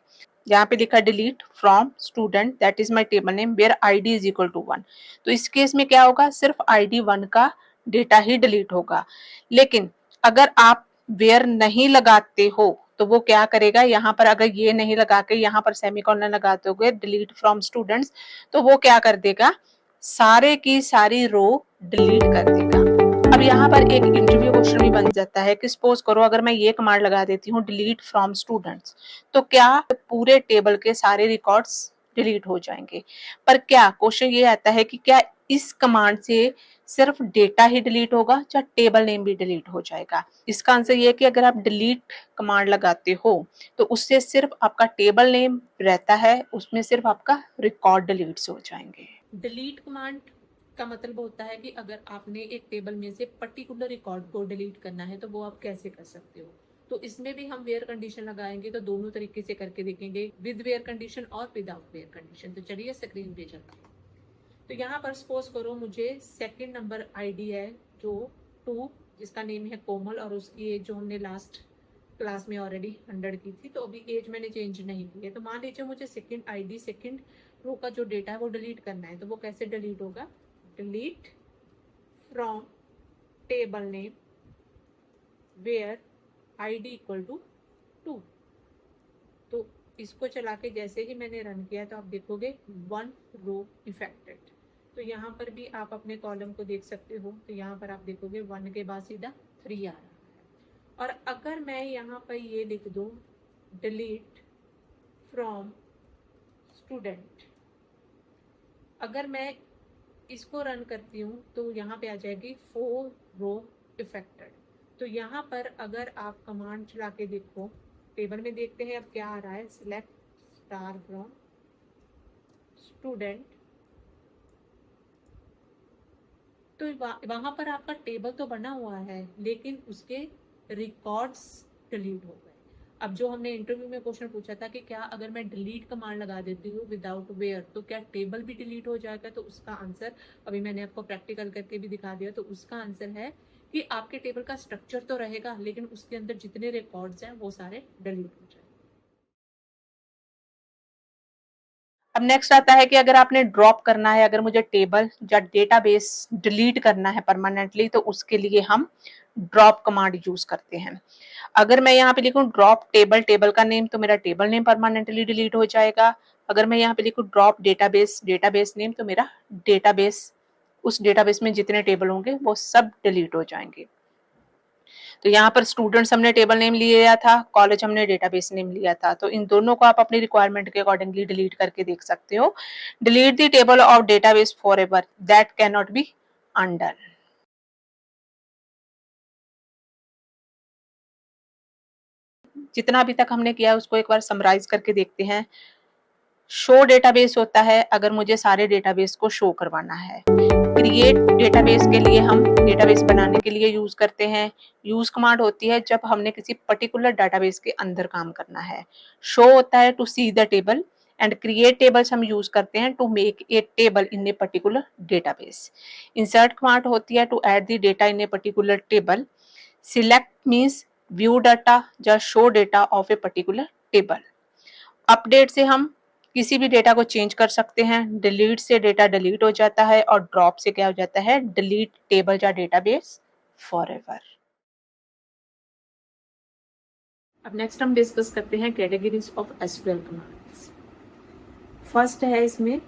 यहाँ पे लिखा delete from student, that is my table name where ID is equal to 1। तो इस केस में क्या होगा, सिर्फ ID 1 का डेटा ही डिलीट होगा। लेकिन अगर आप वेयर नहीं लगाते हो तो वो क्या करेगा, यहाँ पर अगर ये नहीं लगा के यहाँ पर सेमीकोलन लगाते हो डिलीट फ्रॉम स्टूडेंट्स, तो वो क्या कर देगा, सारे की सारी रो डिलीट कर देगा। अब यहाँ पर एक इंटरव्यू क्वेश्चन भी बन जाता है कि सपोज करो अगर मैं ये कमांड लगा देती हूँ डिलीट फ्रॉम स्टूडेंट्स, तो क्या पूरे टेबल के सारे रिकॉर्ड्स डिलीट हो जाएंगे। पर क्या क्वेश्चन ये आता है कि क्या इस कमांड से सिर्फ डेटा ही डिलीट होगा या टेबल नेम भी डिलीट हो जाएगा। इसका आंसर ये है कि अगर आप डिलीट कमांड लगाते हो तो उससे सिर्फ आपका टेबल नेम रहता है, उसमें सिर्फ आपका रिकॉर्ड डिलीट हो जाएंगे। डिलीट कमांड का मतलब होता है कि अगर आपने एक टेबल में से पर्टिकुलर रिकॉर्ड को डिलीट करना है तो वो आप कैसे कर सकते हो। तो इसमें भी हम वेयर कंडीशन लगाएंगे, तो दोनों तरीके से करके देखेंगे, विद वेयर कंडीशन और विदाउट वेयर कंडीशन। तो चलिए स्क्रीन पे चलते हैं। तो यहाँ पर सपोज करो मुझे सेकंड नंबर ID है जो 2, जिसका नेम है कोमल, और उसकी एज जो हमने लास्ट क्लास में ऑलरेडी 100 की थी, तो अभी एज मैंने चेंज नहीं की है। तो मान लीजिए मुझे सेकंड ID सेकंड रो का जो डेटा है वो डिलीट करना है, तो वो कैसे डिलीट होगा, delete from table name where ID equal to 2। तो इसको चला के जैसे ही मैंने रन किया तो आप देखोगे 1 रो इफेक्टेड। तो यहाँ पर भी आप अपने कॉलम को देख सकते हो, तो यहाँ पर आप देखोगे 1 के बाद सीधा 3 आ रहा है। और अगर मैं यहाँ पर ये लिख दूँ डिलीट फ्रॉम स्टूडेंट। अगर मैं इसको रन करती हूँ तो यहाँ पे आ जाएगी 4 रो इफेक्टेड। तो यहाँ पर अगर आप कमांड चला के देखो, टेबल में देखते हैं अब क्या आ रहा है, सिलेक्ट स्टार फ्रॉम स्टूडेंट। तो वहां पर आपका टेबल तो बना हुआ है लेकिन उसके रिकॉर्ड्स डिलीट हो गए। अब जो हमने इंटरव्यू में क्वेश्चन पूछा था कि क्या अगर मैं डिलीट कमांड लगा देती हूँ विदाउट वेयर तो क्या टेबल भी डिलीट हो जाएगा, तो उसका आंसर अभी मैंने आपको प्रैक्टिकल करके भी दिखा दिया। तो उसका आंसर है कि आपके टेबल का स्ट्रक्चर तो रहेगा लेकिन उसके अंदर जितने रिकॉर्ड्स हैं वो सारे डिलीट हो जाएंगे। अब नेक्स्ट आता है कि अगर आपने ड्रॉप करना है, अगर मुझे टेबल या डेटाबेस डिलीट करना है परमानेंटली, तो उसके लिए हम ड्रॉप कमांड यूज करते हैं। अगर मैं यहाँ पे लिखूं ड्रॉप टेबल, टेबल का नेम, तो मेरा टेबल नेम परमानेंटली डिलीट हो जाएगा। अगर मैं यहाँ पे लिखूं ड्रॉप डेटाबेस, डेटाबेस नेम, तो मेरा डेटाबेस, उस डेटाबेस में जितने टेबल होंगे वो सब डिलीट हो जाएंगे। तो यहाँ पर स्टूडेंट्स हमने टेबल नेम लिया था, कॉलेज हमने डेटाबेस नेम लिया था। तो इन दोनों को आप अपनी रिक्वायरमेंट के अकॉर्डिंगली डिलीट करके देख सकते हो। Delete the table of database forever, that can not be undone. जितना अभी तक हमने किया है उसको एक बार समराइज करके देखते हैं। शो डेटाबेस होता है अगर मुझे सारे डेटाबेस को शो करवाना है। क्रिएट डेटाबेस के लिए हम डेटाबेस बनाने के लिए यूज करते हैं। यूज कमांड होती है जब हमने किसी पर्टिकुलर डेटाबेस के अंदर काम करना है। शो होता है to see the table and create tables हम यूज करते हैं to make a table in a particular database. Insert command होती है to add the data in a particular table. Select means view data या show data of a particular table. Update से हम किसी भी डेटा को चेंज कर सकते हैं। डिलीट से डेटा डिलीट हो जाता है और ड्रॉप से क्या हो जाता है, डिलीट टेबल या डेटाबेस फॉरएवर। अब नेक्स्ट हम डिस्कस करते हैं categories of SQL commands. First है इसमें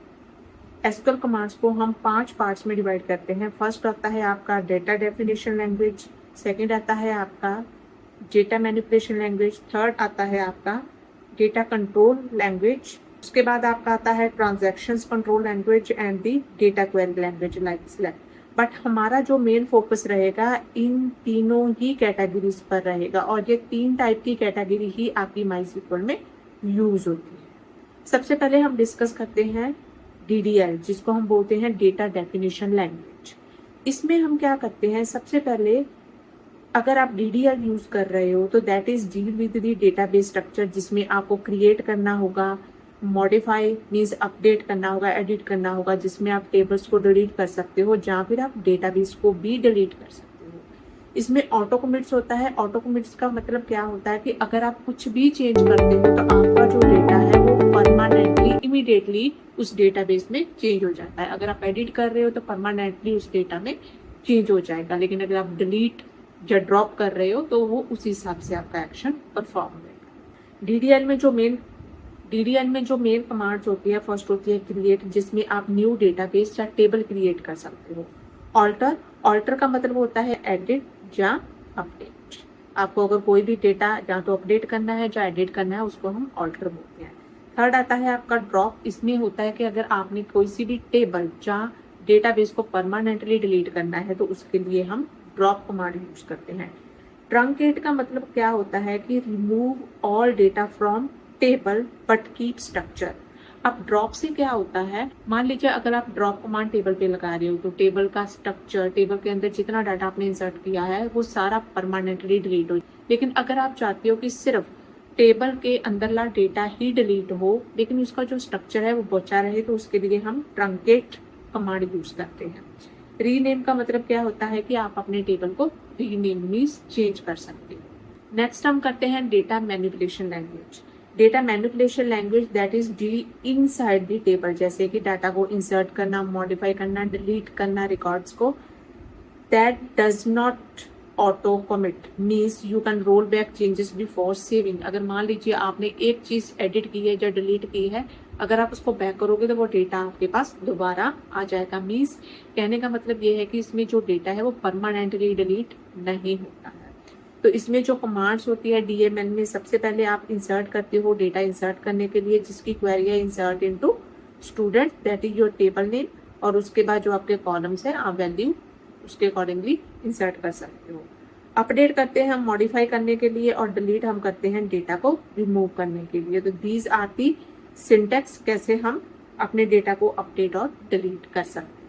एसक्यूएल कमांड्स को हम 5 पार्ट्स में डिवाइड करते हैं। फर्स्ट आता है आपका डेटा डेफिनेशन लैंग्वेज, सेकंड आता है आपका डेटा मैनिपुलेशन लैंग्वेज, थर्ड आता है आपका डेटा कंट्रोल लैंग्वेज, उसके बाद आपका आता है transactions control language and the data query language like select. But हमारा जो मेन फोकस रहेगा इन तीनों ही कैटेगरीज पर रहेगा और ये 3 टाइप की कैटेगरी ही आपकी माइस्क्यूएल में यूज होती है। सबसे पहले हम डिस्कस करते हैं DDL, जिसको हम बोलते हैं डेटा डेफिनेशन लैंग्वेज। इसमें हम क्या करते हैं, सबसे पहले अगर आप DDL यूज कर रहे हो तो that is deal with the database structure, जिसमें आपको क्रिएट करना होगा, मॉडिफाई मीन्स अपडेट करना होगा, एडिट करना होगा, जिसमें आप टेबल्स को डिलीट कर सकते हो या फिर आप डेटाबेस को भी डिलीट कर सकते हो। इसमें ऑटो कमिट्स होता है। ऑटो कमिट्स का मतलब क्या होता है कि अगर आप कुछ भी चेंज करते हो तो आपका जो डेटा है वो परमानेंटली इमीडिएटली उस डेटाबेस में चेंज हो जाता है। अगर आप एडिट कर रहे हो तो परमानेंटली उस डेटा में चेंज हो जाएगा, लेकिन अगर आप डिलीट या ड्रॉप कर रहे हो तो वो उस हिसाब से आपका एक्शन परफॉर्म होगा। DDL में जो मेन कमांड्स होती है, फर्स्ट होती है क्रिएट, जिसमें आप न्यू डेटाबेस या टेबल क्रिएट कर सकते हो। ऑल्टर का मतलब होता है एडिट या अपडेट। आपको अगर कोई भी डेटा या तो अपडेट करना है या एडिट करना है उसको हम ऑल्टर बोलते हैं। थर्ड आता है आपका ड्रॉप। इसमें होता है कि अगर आपने कोई सी भी टेबल या डेटाबेस को परमानेंटली डिलीट करना है तो उसके लिए हम ड्रॉप कमांड यूज करते हैं। ट्रंकेट का मतलब क्या होता है कि remove all data from table but keep structure. अब ड्रॉप से क्या होता है, मान लीजिए अगर आप ड्रॉप कमांड टेबल पे लगा रहे हो तो टेबल का स्ट्रक्चर, टेबल के अंदर जितना डाटा आपने इंसर्ट किया है वो सारा परमानेंटली डिलीट हो। लेकिन अगर आप चाहते हो कि सिर्फ टेबल के अंदरला डेटा ही डिलीट हो लेकिन उसका जो स्ट्रक्चर है वो बचा रहे, तो उसके लिए हम ट्रंकेट कमांड यूज करते हैं। रीनेम का मतलब क्या होता है कि आप अपने टेबल को रीनेम मीन्स चेंज कर सकते हो। नेक्स्ट हम करते हैं data manipulation language. Data manipulation language that is deal inside the table, जैसे कि डाटा को इंसर्ट करना, मॉडिफाई करना, डिलीट करना रिकॉर्ड्स को। That does not auto commit means you can roll back changes before saving. अगर मान लीजिए आपने एक चीज एडिट की है या डिलीट की है, अगर आप उसको बैक करोगे तो वो डेटा आपके पास दोबारा आ जाएगा। मीन्स कहने का मतलब ये है कि इसमें जो डेटा है वो परमानेंटली डिलीट नहीं होता है। तो इसमें जो कमांड्स होती है डीएमएल में, सबसे पहले आप इंसर्ट करते हो डेटा इंसर्ट करने के लिए, जिसकी क्वेरी है insert into student, that is your table name, और उसके बाद जो आपके कॉलम्स है आप वैल्यू उसके अकॉर्डिंगली इंसर्ट कर सकते हो। अपडेट करते हैं हम मॉडिफाई करने के लिए, और डिलीट हम करते हैं डेटा को रिमूव करने के लिए। तो दीज आर दी सिंटेक्स कैसे हम अपने डेटा को अपडेट और डिलीट कर सकते हैं।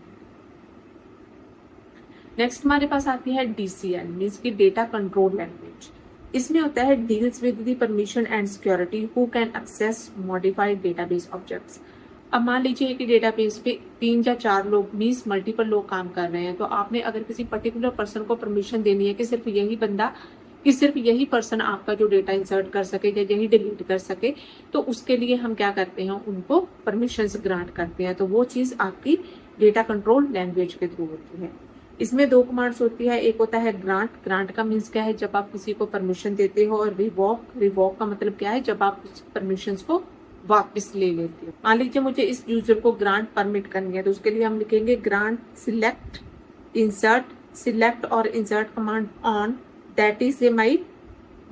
नेक्स्ट हमारे पास आती है DCL, मीन्स की डेटा कंट्रोल लैंग्वेज। इसमें होता है deals with the permission and security who can access modified database objects. अब मान लीजिए कि डेटाबेस पे 3 या 4 लोग मीन्स मल्टीपल लोग काम कर रहे हैं, तो आपने अगर किसी पर्टिकुलर पर्सन को परमिशन देनी है कि सिर्फ यही पर्सन आपका जो डेटा इंसर्ट कर सके या यही डिलीट कर सके, तो उसके लिए हम क्या करते हैं, उनको परमिशंस ग्रांट करते हैं। तो वो चीज आपकी डेटा कंट्रोल लैंग्वेज के थ्रू होती है। इसमें 2 कमांड्स होती है, एक होता है ग्रांट का मीन्स क्या है, जब आप किसी को परमिशन देते हो, और रिवॉक का मतलब क्या है, जब आप उस परमिशन को वापस ले लेते हो। मान लीजिए मुझे इस यूजर को ग्रांट परमिट करनी है, तो उसके लिए हम लिखेंगे ग्रांट सिलेक्ट और insert command on, that is my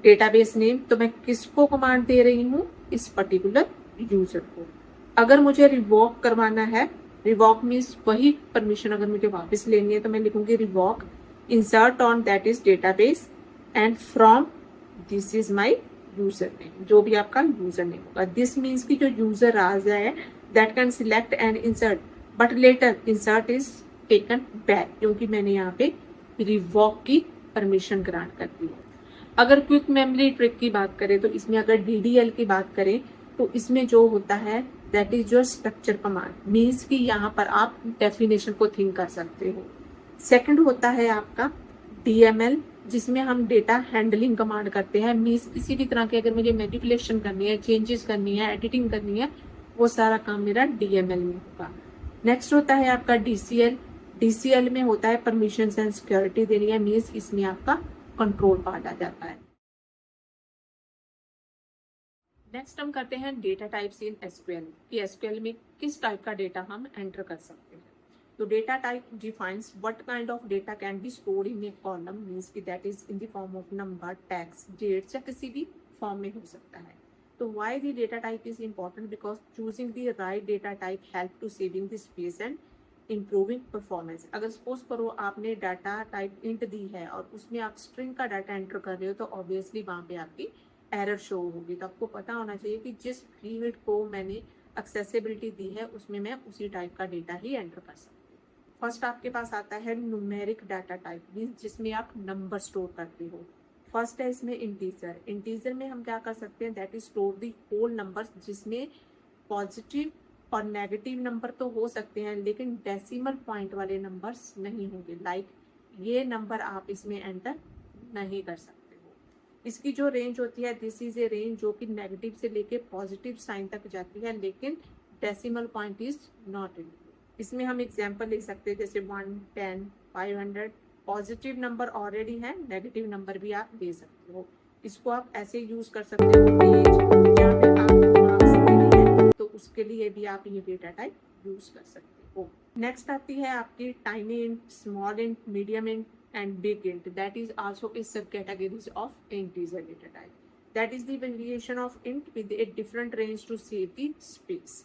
database name. तो मैं किसको कमांड दे रही हूँ, इस पर्टिकुलर यूजर को। अगर मुझे रिवॉक करवाना है, रिवॉक मीन्स वही परमिशन अगर मुझे वापस लेनी है, तो मैं लिखूंगी revoke insert on that is database and from this is my user name, जो भी आपका यूजर नेम होगा। दिस मीन्स की जो यूजर आ जाए that can select and insert, but later insert is taken back, क्योंकि मैंने यहाँ पे रिवॉक की परमिशन ग्रांट कर दी है। अगर क्विक मेमोरी ट्रिक की बात करें, तो इसमें अगर DDL की बात करें, तो इसमें जो होता है that is your structure command, means कि यहाँ पर आप डेफिनेशन को थिंक कर सकते हो। सेकंड होता है आपका DML, जिसमें हम डेटा हैंडलिंग कमांड करते हैं, मीन्स किसी भी तरह की अगर मुझे मैनिपुलेशन करनी है, चेंजेस करनी है, एडिटिंग करनी है, वो सारा काम मेरा DML में होगा। नेक्स्ट होता है आपका DCL में होता है परमिशन एंड सिक्योरिटी देनी है, मीन्स इसमें आपका कंट्रोल पार्ट आ जाता है। नेक्स्ट हम करते हैं डेटा टाइप्स इन SQL, कि SQL में किस टाइप का डेटा हम एंटर कर सकते हैं। तो data type defines what kind of data can be stored in a column, means की that is in the form of number, text, dates, या किसी भी फॉर्म में हो सकता है। तो why the data type is important, because choosing the right data type help to saving the space and improving performance. अगर सपोज करो आपने डाटा टाइप इंट दी है और उसमें आप स्ट्रिंग का डाटा एंटर कर रहे हो, तो ऑब्वियसली वहां पे आपकी एरर शो होगी। तो आपको पता होना चाहिए कि जिस फील्ड को मैंने एक्सेसिबिलिटी दी है उसमें मैं उसी टाइप का डेटा ही एंटर कर सकती हूँ। फर्स्ट आपके पास आता है न्यूमेरिक डाटा टाइप, मीन्स जिसमें आप नंबर स्टोर करते हो। फर्स्ट है इसमें इंटीजर में हम क्या कर सकते हैं, that is store the whole number, जिसमें पॉजिटिव और नेगेटिव नंबर तो हो सकते हैं, लेकिन डेसिमल पॉइंट वाले नंबर्स नहीं होंगे। लाइक ये नंबर आप इसमें एंटर नहीं कर सकते। इसकी जो रेंज होती है, दिस इज ए रेंज जो कि नेगेटिव से लेके पॉजिटिव साइन तक जाती है, लेकिन decimal point is not in. इसमें हम एग्जांपल लिख सकते हैं, जैसे 1, 10, 500। पॉजिटिव नंबर ऑलरेडी है, नेगेटिव नंबर भी आप दे सकते हो। इसको आप ऐसे यूज कर सकते हो, जहाँ पे आप मार्क्स देने हैं, तो उसके लिए भी आप ये डेटा टाइप यूज कर सकते हो। नेक्स्ट आती है आपकी tiny int, small int, medium int and big int, that is also a subcategories of integer data type, that is the variation of int with a different range to save the space।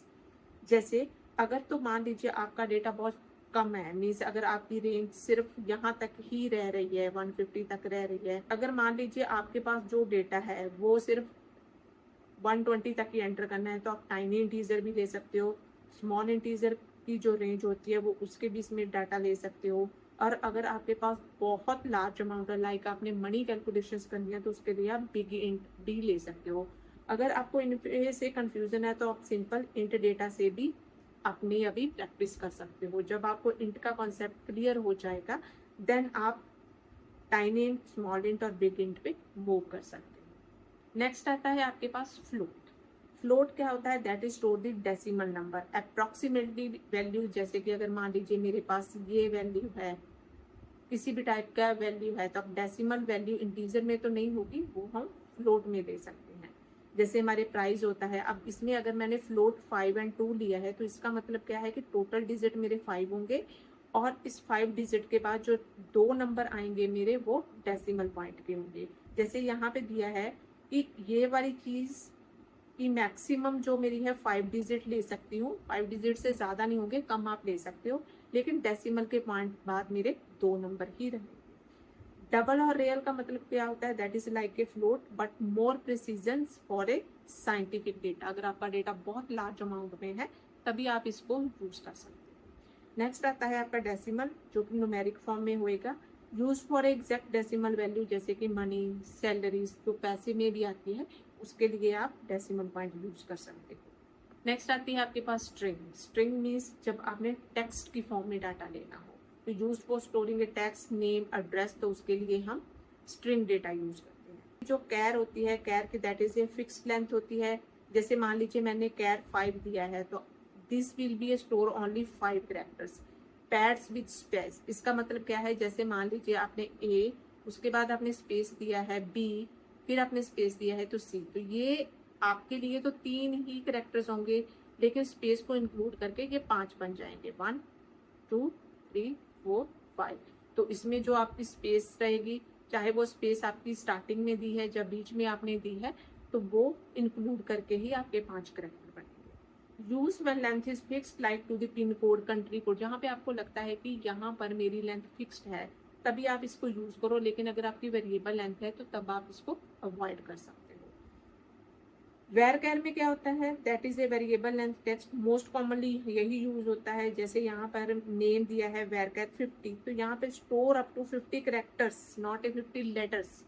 जैसे अगर तो मान लीजिए आपका data बहुत कम है, means अगर आपकी रेंज सिर्फ यहाँ तक ही रह रही है, 150 तक रह रही है, अगर मान लीजिए आपके पास जो डेटा है वो सिर्फ 120 तक ही एंटर करना है, तो आप टाइनी इंटीजर भी ले सकते हो। स्मॉल इंटीजर की जो रेंज होती है वो उसके भी इसमें डाटा ले सकते हो। और अगर आपके पास बहुत लार्ज अमाउंट है, लाइक आपने मनी कैलकुलेशंस करनी है, तो उसके लिए आप बिग इंट भी ले सकते हो। अगर आपको इन से कंफ्यूजन है, तो आप सिंपल इंट डेटा से भी अपनी अभी प्रैक्टिस कर सकते हो। जब आपको इंट का कॉन्सेप्ट क्लियर हो जाएगा, देन आप टाइनी इंट, स्मॉल इंट और बिग इंट पे मूव कर सकते हो। नेक्स्ट आता है आपके पास फ्लोट क्या होता है, that is store the decimal number, approximately value. जैसे कि अगर मान लीजिए मेरे पास ये वैल्यू है, किसी भी टाइप का वैल्यू है, तो अब डेसिमल वैल्यू इंटीजर में तो नहीं होगी, वो हम फ्लोट में दे सकते हैं। जैसे हमारे प्राइस होता है, अब इसमें अगर मैंने फ्लोट 5 और 2 लिया है, तो इसका मतलब क्या है कि टोटल डिजिट मेरे 5 होंगे और इस 5 डिजिट के बाद जो 2 नंबर आएंगे मेरे वो डेसिमल पॉइंट के होंगे। जैसे यहाँ पे दिया है कि ये वाली चीज़ कि मैक्सिमम जो मेरी है 5 डिजिट ले सकती हूँ, 5 डिजिट से ज़्यादा नहीं होंगे, कम आप ले सकते हो, लेकिन डेसिमल के पॉइंट बाद मेरे 2 नंबर ही रहेंगे। डबल और रियल का मतलब क्या होता है, that is like a float but more precision for a scientific data. अगर आपका डेटा बहुत लार्ज अमाउंट में है तभी आप इसको यूज कर सकते हैं। नेक्स्ट आता है आपका डेसिमल, जो कि न्यूमेरिक फॉर्म में होएगा, use for exact decimal value, जैसे कि मनी, सैलरीज, जो पैसे में भी आती है, उसके लिए आप डेसिमल पॉइंट यूज कर सकते हो। नेक्स्ट आती है आपके पास स्ट्रिंग। स्ट्रिंग मीन्स जब आपने टेक्स्ट की फॉर्म में डाटा लेना हो, तो use for storing A text, name, address, तो उसके लिए हम स्ट्रिंग डेटा यूज करते हैं। जो कैर होती है, कैर की that is a fixed length होती है। जैसे मान लीजिए मैंने कैर 5 दिया है, तो this will be A store only 5 characters pads with space. इसका मतलब क्या है, जैसे मान लीजिए आपने ए, उसके बाद आपने स्पेस दिया है बी, फिर आपने स्पेस दिया है तो सी, तो ये आपके लिए तो 3 ही कैरेक्टर्स होंगे, लेकिन स्पेस को इंक्लूड करके ये 5 बन जाएंगे, 1 2 3 4 5। तो इसमें जो आपकी स्पेस रहेगी, चाहे वो स्पेस आपकी स्टार्टिंग में दी है, जब बीच में आपने दी है, तो वो इंक्लूड करके ही आपके 5 कैरेक्टर बनेंगे। Use when length is fixed like to the pin code, country code, जहाँ पे आपको लगता है कि यहाँ पर मेरी लेंथ फिक्स्ड है तभी आप इसको यूज करो, लेकिन अगर आपकी वेरिएबल लेंथ है तो तब आप इसको अवॉइड कर सकते हो। वेरकैर में क्या होता है, that is a variable length text, most commonly यही यूज होता है। जैसे यहाँ पर नेम दिया है वेरकैर 50, तो यहाँ पे store up to 50 characters, not a 50 letters,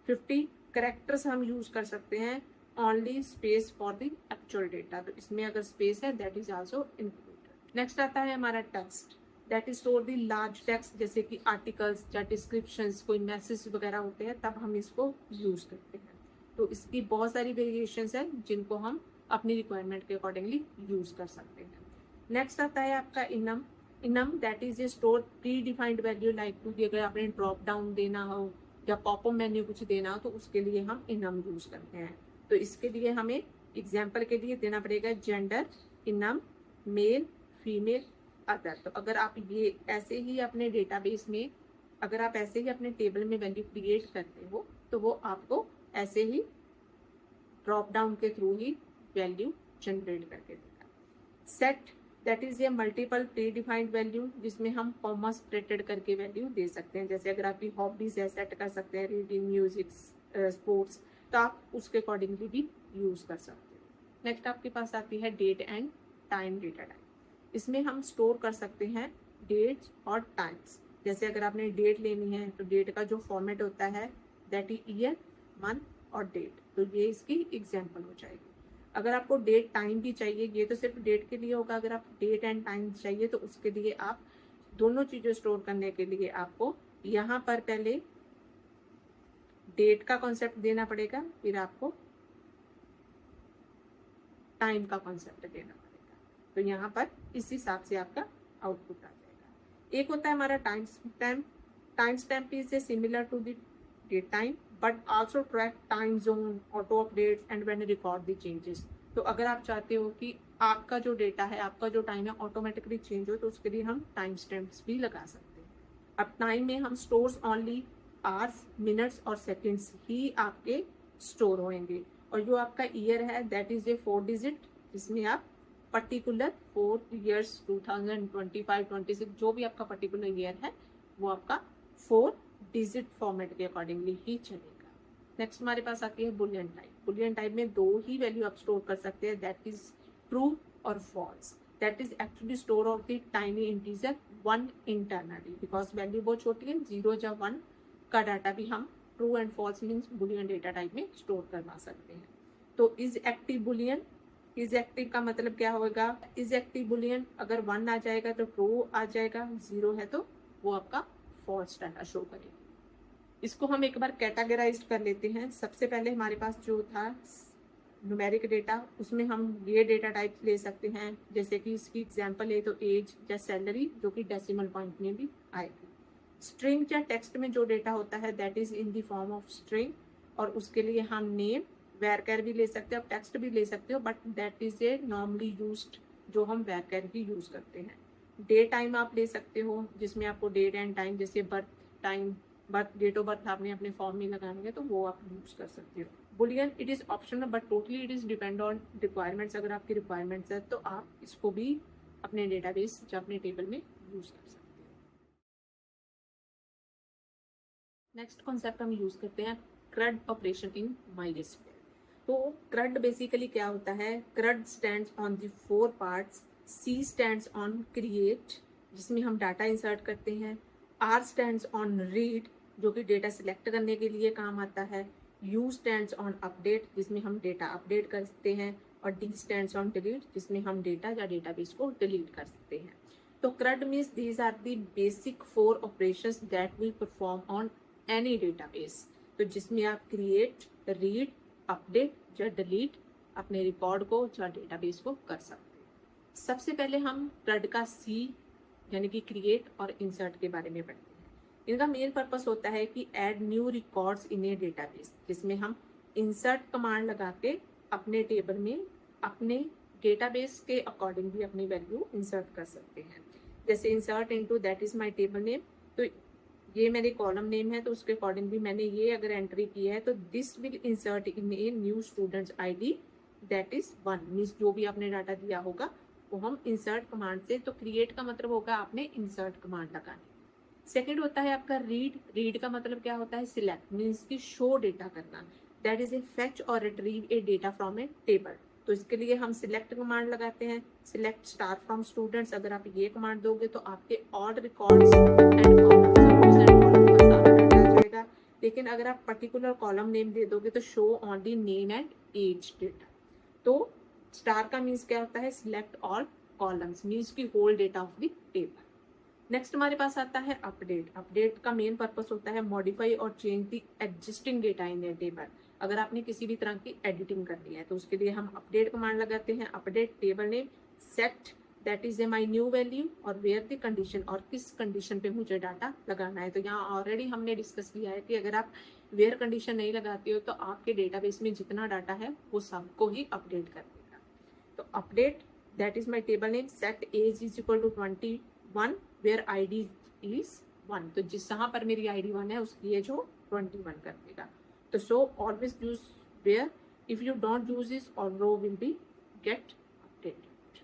50 characters हम यूज कर सकते हैं, only space for the actual data. तो इसमें अगर स्पेस है that is also included. Next आता है हमारा text, that is store the large text, जैसे कि आर्टिकल्स या डिस्क्रिप्शंस, कोई मैसेज वगैरह होते हैं, तब हम इसको यूज करते हैं। तो इसकी बहुत सारी वेरिएशंस हैं जिनको हम अपनी रिक्वायरमेंट के अकॉर्डिंगली यूज कर सकते हैं। नेक्स्ट आता है आपका enum. Enum that is a store pre defined value, like to अगर आपने ड्रॉप डाउन देना हो या पॉपअप मेन्यू कुछ देना हो, तो उसके लिए हम इनम यूज करते हैं। तो इसके लिए हमें एग्जाम्पल के लिए देना पड़ेगा gender, enum, male, female, other. तो अगर आप ये ऐसे ही अपने डेटाबेस में, अगर आप ऐसे ही अपने टेबल में वैल्यू क्रिएट करते हो, तो वो आपको ऐसे ही ड्रॉप डाउन के थ्रू ही वैल्यू जनरेट करके देगा। Set that is A multiple pre defined value, जिसमें हम कॉमा सेपरेटेड करके वैल्यू दे सकते हैं। जैसे अगर आपकी हॉबीज है, सेट कर सकते हैं रीडिंग, म्यूजिक, स्पोर्ट्स, तो आप उसके अकॉर्डिंगली भी यूज कर सकते हो। नेक्स्ट आपके पास आती है date and time data type. इसमें हम स्टोर कर सकते हैं डेट्स और टाइम्स। जैसे अगर आपने डेट लेनी है, तो डेट का जो फॉर्मेट होता है दैट इज ईयर, मंथ और डेट, तो ये इसकी एग्जाम्पल हो जाएगी। अगर आपको डेट टाइम भी चाहिए, ये तो सिर्फ डेट के लिए होगा, अगर आप डेट एंड टाइम चाहिए तो उसके लिए आप दोनों चीजें स्टोर करने के लिए आपको यहाँ पर पहले डेट का कॉन्सेप्ट देना पड़ेगा, फिर आपको टाइम का कॉन्सेप्ट देना पड़ेगा। तो यहाँ पर इस हिसाब से आपका आउटपुट आ जाएगा। एक होता है हमारा timestamp. Timestamp is a similar to the date time but also track time zone, auto updates and when record the changes. तो अगर आप चाहते हो कि आपका जो डेटा है, आपका जो टाइम है ऑटोमेटिकली चेंज हो, तो उसके लिए हम टाइम स्टैम्प्स भी लगा सकते हैं। अब टाइम में हम स्टोर्स ओनली आवर्स, मिनट्स और सेकंड्स ही आपके स्टोर होंगे। और जो आपका ईयर है दैट इज ए 4 डिजिट, जिसमें आप पर्टिकुलर 4 ईयर्स 2025, 26, जो भी आपका पर्टिकुलर ईयर है वो आपका 4 डिजिट फॉर्मेट के अकॉर्डिंगली ही चलेगा। नेक्स्ट हमारे पास आती है बुलियन टाइप। बुलियन टाइप में 2 ही वैल्यू आप स्टोर कर सकते हैं, दैट इज ट्रू और false. That is actually store of the tiny integer 1 internally, because value बहुत छोटी है, 0 या 1 का डाटा भी हम true and false means boolean data type में स्टोर करवा सकते हैं। तो is active boolean, is active का मतलब क्या होगा, इज एक्टिव बुलियन अगर 1 आ जाएगा तो ट्रू आ जाएगा, 0 है तो वो आपका फॉल्स डाटा शो करेगा। इसको हम एक बार कैटेगराइज कर लेते हैं। सबसे पहले हमारे पास जो था न्यूमेरिक डेटा, उसमें हम ये डेटा टाइप ले सकते हैं, जैसे कि इसकी एग्जांपल है तो एज या सैलरी, जो कि डेसिमल पॉइंट में भी आएगी। स्ट्रिंग या टेक्स्ट में जो डेटा होता है that is in the form of string, और उसके लिए हम नेम, वेरकर भी ले सकते हो, आप टेक्स्ट भी ले सकते हो, but that is A normally used, जो हम वेरकर ही यूज करते हैं। डे टाइम आप ले सकते हो, जिसमें आपको डेट एंड टाइम, जैसे birth time, birth date of birth आपने अपने फॉर्म में लगानी है तो वो आप यूज कर सकते हो। Boolean it is optional but totally it is depend on requirements. अगर आपकी रिक्वायरमेंट्स है तो आप इसको भी अपने डेटाबेस या अपने टेबल में यूज कर सकते हो। नेक्स्ट कॉन्सेप्ट हम यूज करते हैं CRUD ऑपरेशन इन MySQL। तो CRUD बेसिकली क्या होता है? CRUD stands on the 4 parts. C stands on create, जिसमें हम डाटा इंसर्ट करते हैं। R स्टैंड्स ऑन रीड, जो कि डेटा सिलेक्ट करने के लिए काम आता है। U स्टैंड्स ऑन अपडेट, जिसमें हम डेटा अपडेट करते हैं। और D स्टैंड्स ऑन डिलीट, जिसमें हम डेटा या डेटाबेस को डिलीट कर सकते हैं। तो CRUD means these are the basic 4 operations that we perform on any database. तो जिसमें आप क्रिएट, रीड, अपडेट या डिलीट अपने रिकॉर्ड को या डेटाबेस को कर सकते हैं। सबसे पहले हम CRUD का C यानी कि क्रिएट और इंसर्ट के बारे में पढ़ते हैं। इनका मेन पर्पस होता है कि add new records in A database, जिसमें हम इंसर्ट कमांड लगा के अपने टेबल में अपने डेटाबेस के अकॉर्डिंग भी अपनी वैल्यू इंसर्ट कर सकते हैं। जैसे insert into that is my table name, तो ये मेरे कॉलम नेम है तो उसके अकॉर्डिंग भी मैंने ये अगर एंट्री की है तो this will insert in a new students ID that is 1। Means जो भी आपने डाटा दिया होगा वो हम इंसर्ट कमांड से, तो क्रिएट का मतलब होगा आपने इंसर्ट कमांड लगानी। सेकेंड होता है आपका रीड। रीड का मतलब क्या होता है? सिलेक्ट, मीन्स की शो डेटा करना। दैट इज ए फेच और retrieve A data from a table. तो इसके लिए हम सिलेक्ट कमांड लगाते हैं, सिलेक्ट स्टार फ्रॉम स्टूडेंट्स। अगर आप ये कमांड दोगे तो आपके ऑल रिकॉर्ड्स एंड लेकिन अगर आप पर्टिकुलर कॉलम नेम दे दोगे तो show only name and age data. तो स्टार का मीन्स क्या होता है? सिलेक्ट ऑल कॉलम्स, मीन्स की whole data of the table. Next हमारे पास आता है अपडेट। अपडेट का मेन पर्पस होता है मॉडिफाई और change the existing data in a table. अगर आपने किसी भी तरह की एडिटिंग करनी है तो उसके लिए हम अपडेट कमांड लगाते हैं। Update table name, set that is A my new value और वेयर द कंडीशन, और किस कंडीशन पे मुझे डाटा लगाना है। तो यहाँ ऑलरेडी हमने डिस्कस किया है कि अगर आप वेयर कंडीशन नहीं लगाते हो तो आपके डेटाबेस में जितना डाटा है वो सबको ही अपडेट कर देगा। तो update that is my table name, set age is equal to 21 where ID is 1। तो जिस जहाँ पर मेरी ID 1 है उसकी एज हो 21 कर देगा। तो so always use where, if you don't use this और row will be get updated.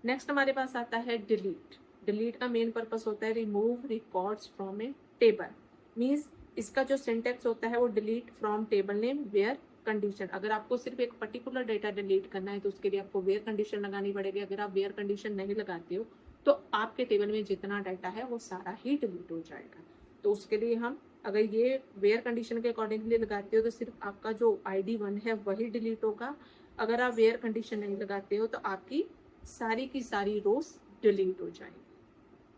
Next हमारे पास आता है डिलीट। डिलीट का मेन पर्पस होता है remove records from a table. Means इसका जो सिंटेक्स होता है वो delete from table name where condition. अगर आपको सिर्फ एक पर्टिकुलर डेटा डिलीट करना है तो उसके लिए आपको वेयर कंडीशन लगानी पड़ेगी। अगर आप वेयर कंडीशन नहीं लगाते हो तो आपके टेबल में जितना डाटा है वो सारा ही डिलीट हो जाएगा। तो उसके लिए हम अगर ये वेयर कंडीशन के अकॉर्डिंगली लगाते हो तो सिर्फ आपका जो ID 1 है वही डिलीट होगा। अगर आप वेयर कंडीशन नहीं लगाते हो तो आपकी सारी की सारी रोज डिलीट हो जाएंगी।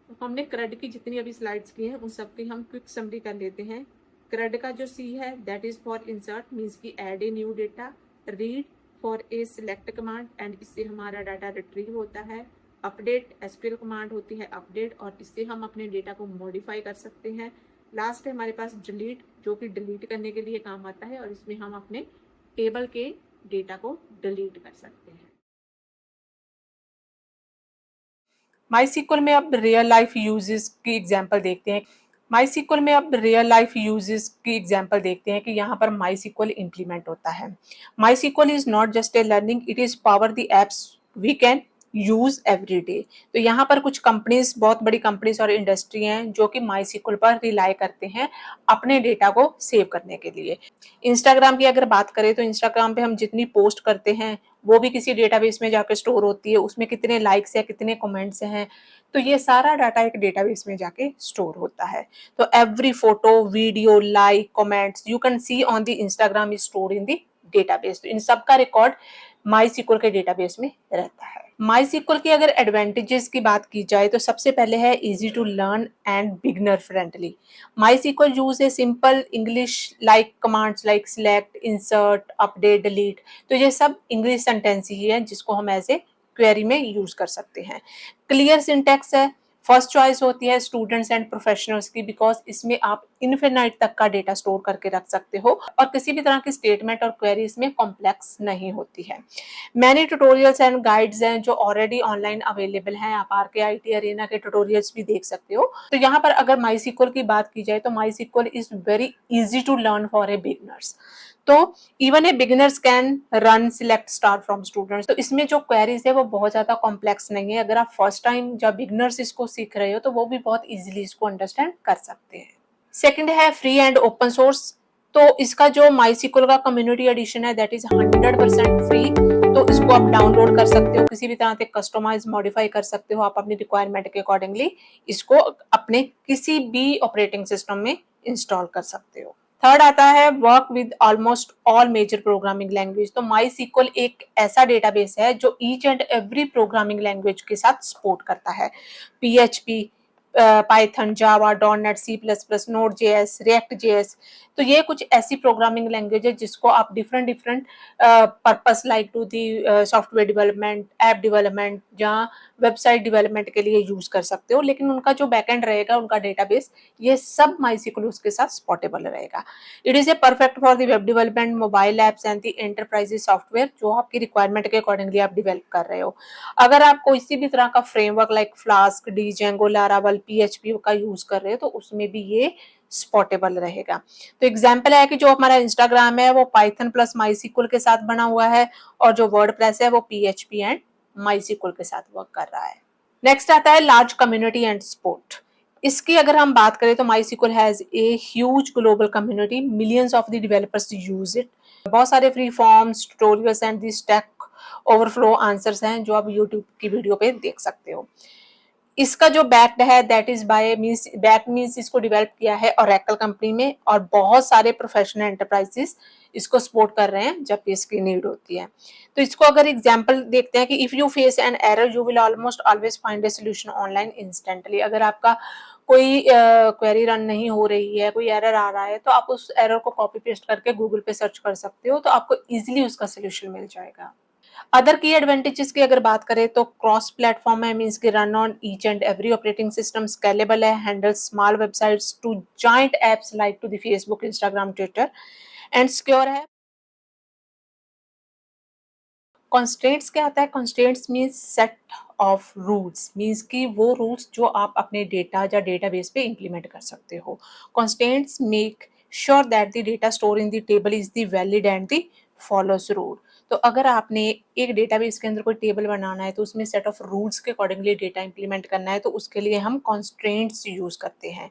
तो हमने CRUD की जितनी अभी स्लाइड्स की हैं उन सब की हम क्विक समरी कर लेते हैं। CRUD का जो C है that is for insert, means की add a new data. Read for a select command and इससे हमारा डाटा रिट्रीव होता है। अपडेट SQL कमांड होती है अपडेट, और इससे हम अपने डेटा को मॉडिफाई कर सकते हैं। लास्ट है हमारे पास डिलीट, जो कि डिलीट करने के लिए काम आता है और इसमें हम अपने टेबल के डेटा को डिलीट कर सकते हैं। MySQL में अब रियल लाइफ यूजेस की एग्जांपल देखते हैं। MySQL में अब रियल लाइफ यूजेस की एग्जांपल देखते हैं कि यहाँ पर MySQL इंप्लीमेंट होता है। MySQL is not just a learning, it is power the apps we can use every day. तो यहाँ पर कुछ कंपनीज, बहुत बड़ी कंपनीज और इंडस्ट्री हैं जो कि MySQL पर रिलाई करते हैं अपने डेटा को सेव करने के लिए। इंस्टाग्राम की अगर बात करें तो इंस्टाग्राम पे हम जितनी पोस्ट करते हैं वो भी किसी डेटाबेस में जाकर स्टोर होती है। उसमें कितने लाइक्स है, कितने कमेंट्स हैं, तो ये सारा डाटा एक डेटाबेस में जाके स्टोर होता है। तो every photo, video, like, comments you can see on the Instagram is store in the database. तो इन सब का रिकॉर्ड MySQL के डेटाबेस में रहता है। MySQL की अगर एडवांटेजेस की बात की जाए तो सबसे पहले है easy to learn and beginner friendly. MySQL use a simple English like commands like select, insert, update, delete. तो ये सब इंग्लिश सेंटेंस ही है जिसको हम एज ए क्वेरी में यूज कर सकते हैं। क्लियर सिंटैक्स है, फर्स्ट चॉइस होती है स्टूडेंट्स एंड प्रोफेशनल्स की, बिकॉज इसमें आप इनफिनाइट तक का डेटा स्टोर करके रख सकते हो और किसी भी तरह की स्टेटमेंट और क्वेरी इसमें कॉम्प्लेक्स नहीं होती है। मैनी ट्यूटोरियल्स एंड गाइड्स हैं जो ऑलरेडी ऑनलाइन अवेलेबल हैं, आप आरके आईटी अरेना के ट्यूटोरियल्स भी देख सकते हो। तो यहाँ पर अगर माईसीक्वल की बात की जाए तो MySQL is very easy to learn for a beginners. तो even a beginners can run select star from students. तो इसमें जो क्वेरीज है वो बहुत ज्यादा कॉम्प्लेक्स नहीं है, अगर आप फर्स्ट टाइम जब बिगिनर्स इसको सीख रहे हो तो वो भी बहुत इजीली इसको अंडरस्टैंड कर सकते हैं। सेकंड है फ्री एंड ओपन सोर्स। तो इसका जो माईसीक्वल का कम्युनिटी एडिशन है दैट इज 100% फ्री। तो इसको आप डाउनलोड कर सकते हो, किसी भी तरह से कस्टमाइज मॉडिफाई कर सकते हो आप अपनी रिक्वायरमेंट के अकॉर्डिंगली इसको अपने किसी भी ऑपरेटिंग सिस्टम में इंस्टॉल कर सकते हो। थर्ड आता है work with almost all major programming language. तो माईसीक्वल एक ऐसा डेटाबेस है जो ईच एंड एवरी प्रोग्रामिंग लैंग्वेज के साथ सपोर्ट करता है। PHP, Python, Java, dot net, C plus plus, Node JS, React JS. तो ये कुछ ऐसी प्रोग्रामिंग लैंग्वेज है जिसको आप different different purpose like to the software development, app development, जहाँ वेबसाइट डेवलपमेंट के लिए यूज कर सकते हो, लेकिन उनका जो बैकएंड रहेगा, उनका डेटाबेस, ये सब माईसीक्वल उसके साथ सपोर्टेबल रहेगा। It is a perfect for the web development, mobile apps and the enterprises software जो आपकी रिक्वायरमेंट के अकॉर्डिंगली आप डेवलप कर रहे हो। अगर आप किसी भी तरह का framework like flask, डीजेंगो, Laravel, PHP का यूज कर रहे हो तो उसमें भी ये सपोर्टेबल रहेगा। तो एग्जांपल है कि जो हमारा इंस्टाग्राम है वो पाइथन प्लस माईसीक्वल के साथ बना हुआ है और जो वर्डप्रेस है वो पीएचपी एंड माईसीक्वल के साथ वर्क कर रहा है। नेक्स्ट आता है लार्ज कम्युनिटी एंड सपोर्ट। इसकी अगर हम बात करें तो MySQL has a huge global community, millions of the developers use it. बहुत सारे free forms, tutorials and the Stack Overflow answers हैं जो आप यूट्यूब की वीडियो पे देख सकते हो। इसका जो बैक्ड है that is by means, back means इसको डेवलप किया है ओरेकल कंपनी में और बहुत सारे प्रोफेशनल एंटरप्राइजेस इसको सपोर्ट कर रहे हैं जब भी इसकी नीड होती है। तो इसको अगर एग्जांपल देखते हैं कि if you face an error you will almost always find a solution online instantly. अगर आपका कोई क्वेरी रन नहीं हो रही है, कोई एरर आ रहा है, तो आप उस एरर को कॉपी पेस्ट करके गूगल पे सर्च कर सकते हो, तो आपको इजीली उसका सोल्यूशन मिल जाएगा। अदर की एडवांटेजेस की अगर बात करें तो क्रॉस प्लेटफॉर्म है, मींस कि run on each and every operating system, scalable है, handle small websites to giant apps like to the Facebook, Instagram, Twitter and secure है। कॉन्स्ट्रेंट्स क्या आता है? Constraints means set of rules, means कि वो rules जो आप अपने डेटा या डेटाबेस पे इंप्लीमेंट कर सकते हो। Constraints make sure that the data store in the table is the valid and the follows rule. तो अगर आपने एक डेटाबेस के अंदर कोई टेबल बनाना है तो उसमें सेट ऑफ रूल्स के अकॉर्डिंगली डेटा इंप्लीमेंट करना है, तो उसके लिए हम कॉन्स्ट्रेंट्स यूज करते हैं।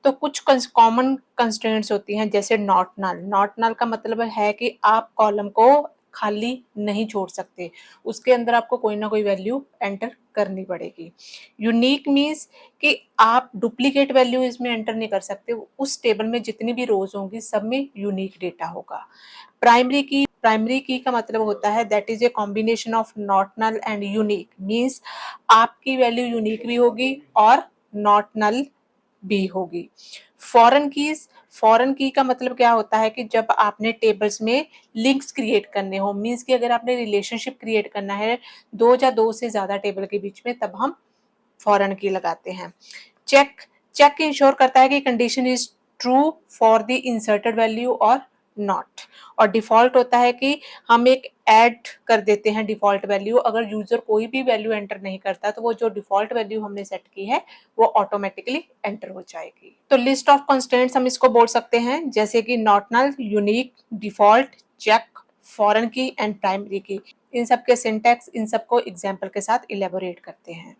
तो कुछ कॉमन कंस्ट्रेंट्स होती हैं जैसे नॉट नल। नॉट नल का मतलब है कि आप कॉलम को खाली नहीं छोड़ सकते, उसके अंदर आपको कोई ना कोई वैल्यू एंटर करनी पड़ेगी। यूनिक मीन्स कि आप डुप्लीकेट वैल्यू इसमें एंटर नहीं कर सकते, उस टेबल में जितनी भी रोज होंगी सब में यूनिक डेटा होगा। प्राइमरी की का मतलब होता है that is a combination of not null and unique, means आपकी वैल्यू यूनिक भी होगी और नॉट नल भी होगी। फॉरेन की का मतलब क्या होता है कि जब आपने टेबल्स में लिंक्स क्रिएट करने हो, मीन्स कि अगर आपने रिलेशनशिप क्रिएट करना है दो या दो से ज्यादा टेबल के बीच में, तब हम फॉरेन की लगाते हैं। चेक इंश्योर करता है कि condition is true for the inserted value और नॉट। और डिफॉल्ट होता है कि हम एक ऐड कर देते हैं डिफॉल्ट वैल्यू, अगर यूजर कोई भी वैल्यू एंटर नहीं करता तो वो जो डिफॉल्ट वैल्यू हमने सेट की है वो ऑटोमेटिकली एंटर हो जाएगी। तो लिस्ट ऑफ कंस्ट्रेंट्स हम इसको बोल सकते हैं जैसे कि not null, unique, default, check, foreign key and primary key. इन सब के सिंटैक्स, इन सबको एग्जाम्पल के साथ इलेबोरेट करते हैं।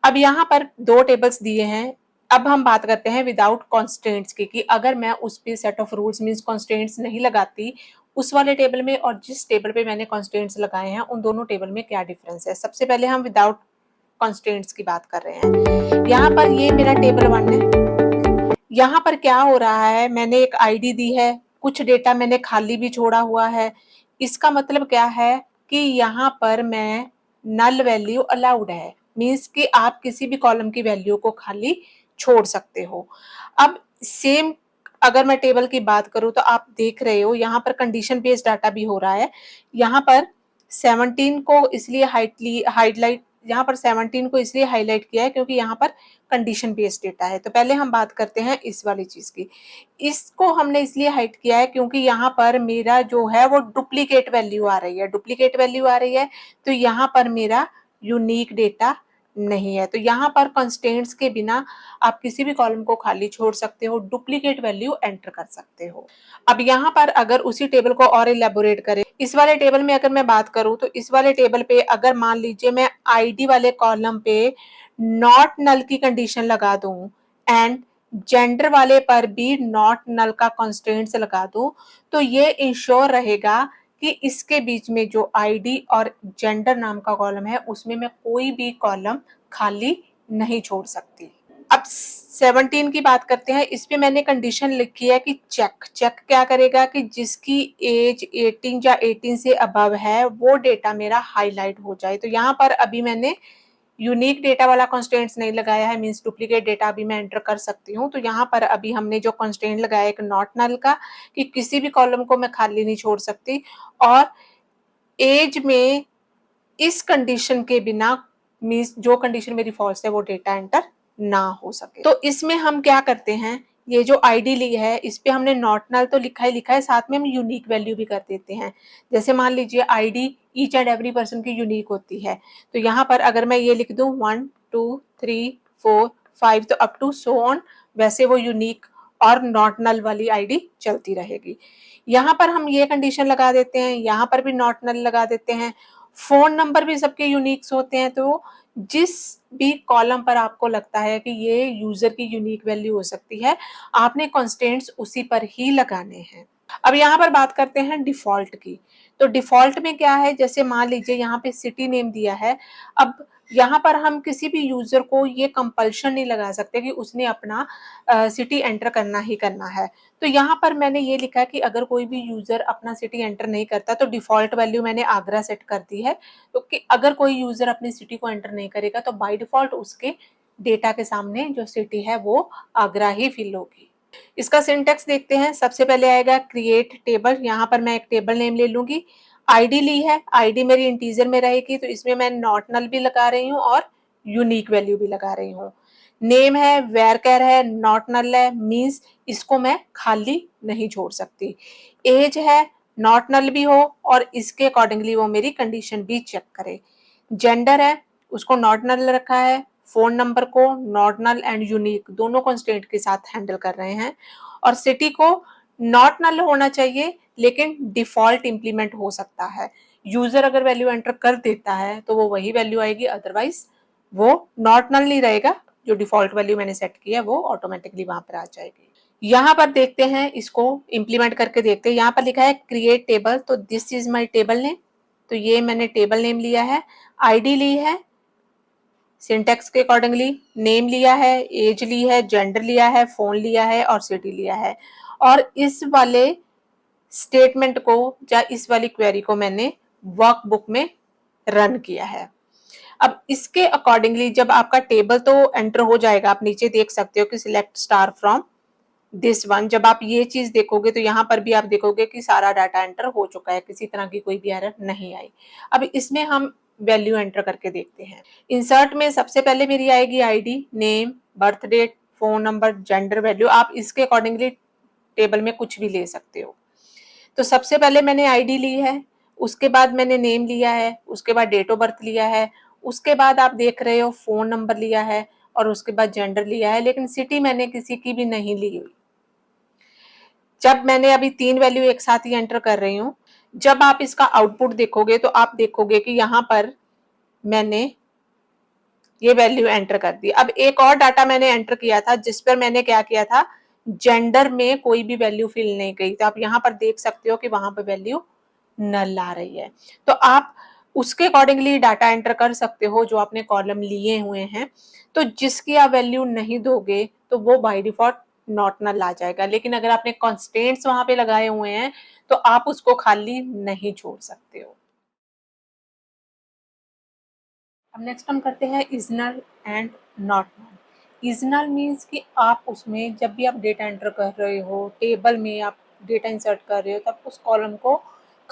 अब यहाँ पर दो टेबल्स दिए हैं, अब हम बात करते हैं विदाउट कॉन्स्टेंट्स की, कि अगर मैं उस पे set of rules means constants नहीं लगाती उस वाले टेबल में और जिस टेबल पे मैंने कॉन्स्टेंट्स लगाए हैं उन दोनों टेबल में क्या डिफरेंस है। सबसे पहले हम विदाउट कॉन्स्टेंट्स की बात कर रहे हैं। यहाँ पर ये मेरा टेबल 1 है। यहाँ पर क्या हो रहा है, मैंने एक आईडी दी है, कुछ डेटा मैंने खाली भी छोड़ा हुआ है। इसका मतलब क्या है कि यहाँ पर मैं नल वैल्यू अलाउड है, मींस कि आप किसी भी कॉलम की वैल्यू को खाली छोड़ सकते हो। अब सेम अगर मैं टेबल की बात करूं तो आप देख रहे हो यहाँ पर कंडीशन बेस्ड डाटा भी हो रहा है। यहाँ पर 17 को इसलिए हाईलाइट यहाँ पर 17 को इसलिए हाईलाइट किया है क्योंकि यहाँ पर कंडीशन बेस्ड डेटा है। तो पहले हम बात करते हैं इस वाली चीज की। इसको हमने इसलिए हाइड किया है क्योंकि यहाँ पर मेरा जो है वो डुप्लीकेट वैल्यू आ रही है, डुप्लीकेट वैल्यू आ रही है, तो यहाँ पर मेरा यूनिक डेटा नहीं है। तो यहाँ पर कंस्ट्रेंट्स के बिना आप किसी भी कॉलम को खाली छोड़ सकते हो, डुप्लीकेट वैल्यू एंटर कर सकते हो। अब यहाँ पर अगर उसी टेबल को और इलेबोरेट करें, इस वाले टेबल में अगर मैं बात करूं तो इस वाले टेबल पे अगर मान लीजिए मैं आईडी वाले कॉलम पे नॉट नल की कंडीशन लगा दूं एंड जेंडर वाले पर भी नॉट नल का कंस्ट्रेंट्स लगा दूं, तो ये इंश्योर रहेगा कि इसके बीच में जो आईडी और जेंडर नाम का कॉलम है उसमें मैं कोई भी कॉलम खाली नहीं छोड़ सकती। अब 17 की बात करते हैं। इस पे मैंने कंडीशन लिखी है कि चेक क्या करेगा कि जिसकी एज 18 या 18 से अबव है वो डेटा मेरा हाईलाइट हो जाए। तो यहाँ पर अभी मैंने यूनिक डेटा वाला कंस्ट्रेंट्स नहीं लगाया है, मींस डुप्लीकेट डेटा अभी मैं एंटर कर सकती हूँ। तो यहाँ पर अभी हमने जो कंस्ट्रेंट लगाया एक नॉट नल का कि किसी भी कॉलम को मैं खाली नहीं छोड़ सकती, और एज में इस कंडीशन के बिना, मींस जो कंडीशन मेरी फॉल्स है वो डेटा एंटर ना हो सके। तो इसमें हम क्या करते हैं, ये जो आईडी ली है इस पे हमने नॉट नल तो लिखा है, साथ में हम यूनिक वैल्यू भी कर देते हैं। जैसे मान लीजिए ID each and every person की यूनिक होती है, तो यहाँ पर अगर मैं ये लिख दूं 1 2 3 4 5 तो अप टू सो ऑन, वैसे वो यूनिक और नॉट नल वाली आईडी चलती रहेगी। यहाँ पर हम ये कंडीशन लगा देते हैं, यहाँ पर भी नॉट नल लगा देते हैं। फोन नंबर भी सबके यूनिक्स होते हैं, तो जिस भी कॉलम पर आपको लगता है कि ये यूजर की यूनिक वैल्यू हो सकती है, आपने कॉन्स्टेंट्स उसी पर ही लगाने हैं। अब यहाँ पर बात करते हैं डिफॉल्ट की। तो डिफॉल्ट में क्या है, जैसे मान लीजिए यहाँ पे सिटी नेम दिया है। अब यहाँ पर हम किसी भी यूजर को ये कंपल्शन नहीं लगा सकते कि उसने अपना सिटी एंटर करना ही करना है। तो यहाँ पर मैंने ये लिखा कि अगर कोई भी यूजर अपना सिटी एंटर नहीं करता तो डिफॉल्ट वैल्यू मैंने आगरा सेट कर दी है, तो कि अगर कोई यूजर अपनी सिटी को एंटर नहीं करेगा तो बाय डिफॉल्ट उसके डेटा के सामने जो सिटी है वो आगरा ही फिल होगी। इसका सिंटेक्स देखते हैं। सबसे पहले आएगा क्रिएट टेबल। यहाँ पर मैं एक टेबल नेम ले लूंगी। आईडी ली है, आईडी मेरी इंटीजर में रहेगी, तो इसमें मैं नॉट नल भी लगा रही हूँ और यूनिक वैल्यू भी लगा रही हूँ। नेम है, वेरकर है, नॉट नल है, मींस इसको मैं खाली नहीं छोड़ सकती। एज है, नॉट नल भी हो और इसके अकॉर्डिंगली वो मेरी कंडीशन भी चेक करे। जेंडर है, उसको नॉट नल रखा है। फोन नंबर को नॉट नल एंड यूनिक दोनों कंस्ट्रेंट के साथ हैंडल कर रहे हैं। और सिटी को नॉट नल होना चाहिए लेकिन डिफॉल्ट इंप्लीमेंट हो सकता है। यूजर अगर वैल्यू एंटर कर देता है तो वो वही वैल्यू आएगी, अदरवाइज वो नॉट नल नहीं रहेगा। जो डिफॉल्ट वैल्यू मैंने सेट किया है वो ऑटोमेटिकली वहां पर आ जाएगी। यहाँ पर देखते हैं, इसको इंप्लीमेंट करके देखते हैं। यहाँ पर लिखा है क्रिएट टेबल, तो this is my table name. तो ये मैंने टेबल नेम लिया है, आईडी ली है, सिंटेक्स के अकॉर्डिंगली नेम लिया है, एज ली है, जेंडर लिया है, फोन लिया है और सिटी लिया है। और इस वाले स्टेटमेंट को या इस वाली क्वेरी को मैंने वर्कबुक में रन किया है। अब इसके अकॉर्डिंगली जब आपका टेबल तो एंटर हो जाएगा, आप नीचे देख सकते हो कि select star from this one. जब आप ये चीज देखोगे तो यहाँ पर भी आप देखोगे कि सारा डाटा एंटर हो चुका है, किसी तरह की कोई भी एरर नहीं आई। अब इसमें हम वैल्यू एंटर करके देखते हैं। इंसर्ट में सबसे पहले मेरी आएगी ID, name, birth date, phone number, gender, value. आप इसके अकॉर्डिंगली टेबल में कुछ भी ले सकते हो। तो सबसे पहले मैंने आईडी ली है, उसके बाद मैंने नेम लिया है, उसके बाद डेट ऑफ बर्थ लिया है, उसके बाद आप देख रहे हो फोन नंबर लिया है और उसके बाद जेंडर लिया है, लेकिन सिटी मैंने किसी की भी नहीं ली हुई। जब मैंने अभी 3 वैल्यू एक साथ ही एंटर कर रही हूँ, जब आप इसका आउटपुट देखोगे तो आप देखोगे कि यहाँ पर मैंने ये वैल्यू एंटर कर दी। अब एक और डाटा मैंने एंटर किया था जिस पर मैंने क्या किया था, जेंडर में कोई भी वैल्यू फिल नहीं गई, तो आप यहाँ पर देख सकते हो कि वहां पर वैल्यू नल आ रही है। तो आप उसके अकॉर्डिंगली डाटा एंटर कर सकते हो जो आपने कॉलम लिए हुए हैं। तो जिसकी आप वैल्यू नहीं दोगे तो वो बाय डिफॉल्ट नॉट नल आ जाएगा, लेकिन अगर आपने कॉन्स्टेंट्स वहां पे लगाए हुए हैं तो आप उसको खाली नहीं छोड़ सकते हो। अब नेक्स्ट हम करते हैं is null and not null. Is null means कि आप उसमें जब भी आप डेटा एंटर कर रहे हो, टेबल में आप डेटा इंसर्ट कर रहे हो, तब उस कॉलम को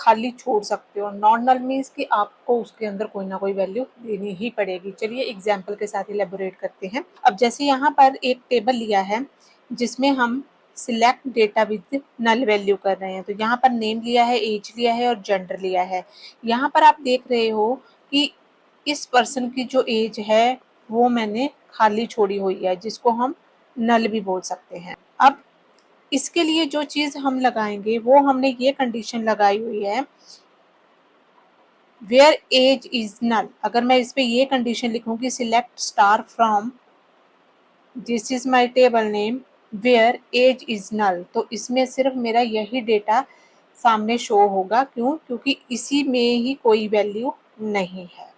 खाली छोड़ सकते हो। नॉन नल मीन्स कि आपको उसके अंदर कोई ना कोई वैल्यू देनी ही पड़ेगी। चलिए एग्जाम्पल के साथ इलेबोरेट करते हैं। अब जैसे यहाँ पर एक टेबल लिया है जिसमें हम select data with null value कर रहे हैं। तो यहाँ पर नेम लिया है, एज लिया है और जेंडर लिया है। यहाँ पर आप देख रहे हो कि इस पर्सन की जो एज है वो मैंने खाली छोड़ी हुई है, जिसको हम नल भी बोल सकते हैं। अब इसके लिए जो चीज हम लगाएंगे वो हमने ये कंडीशन लगाई हुई है, वेयर एज इज नल। अगर मैं इस पे ये कंडीशन लिखूंगी select star from this is my table name where age is null, तो इसमें सिर्फ मेरा यही डेटा सामने शो होगा। क्यों? क्योंकि इसी में ही कोई वैल्यू नहीं है।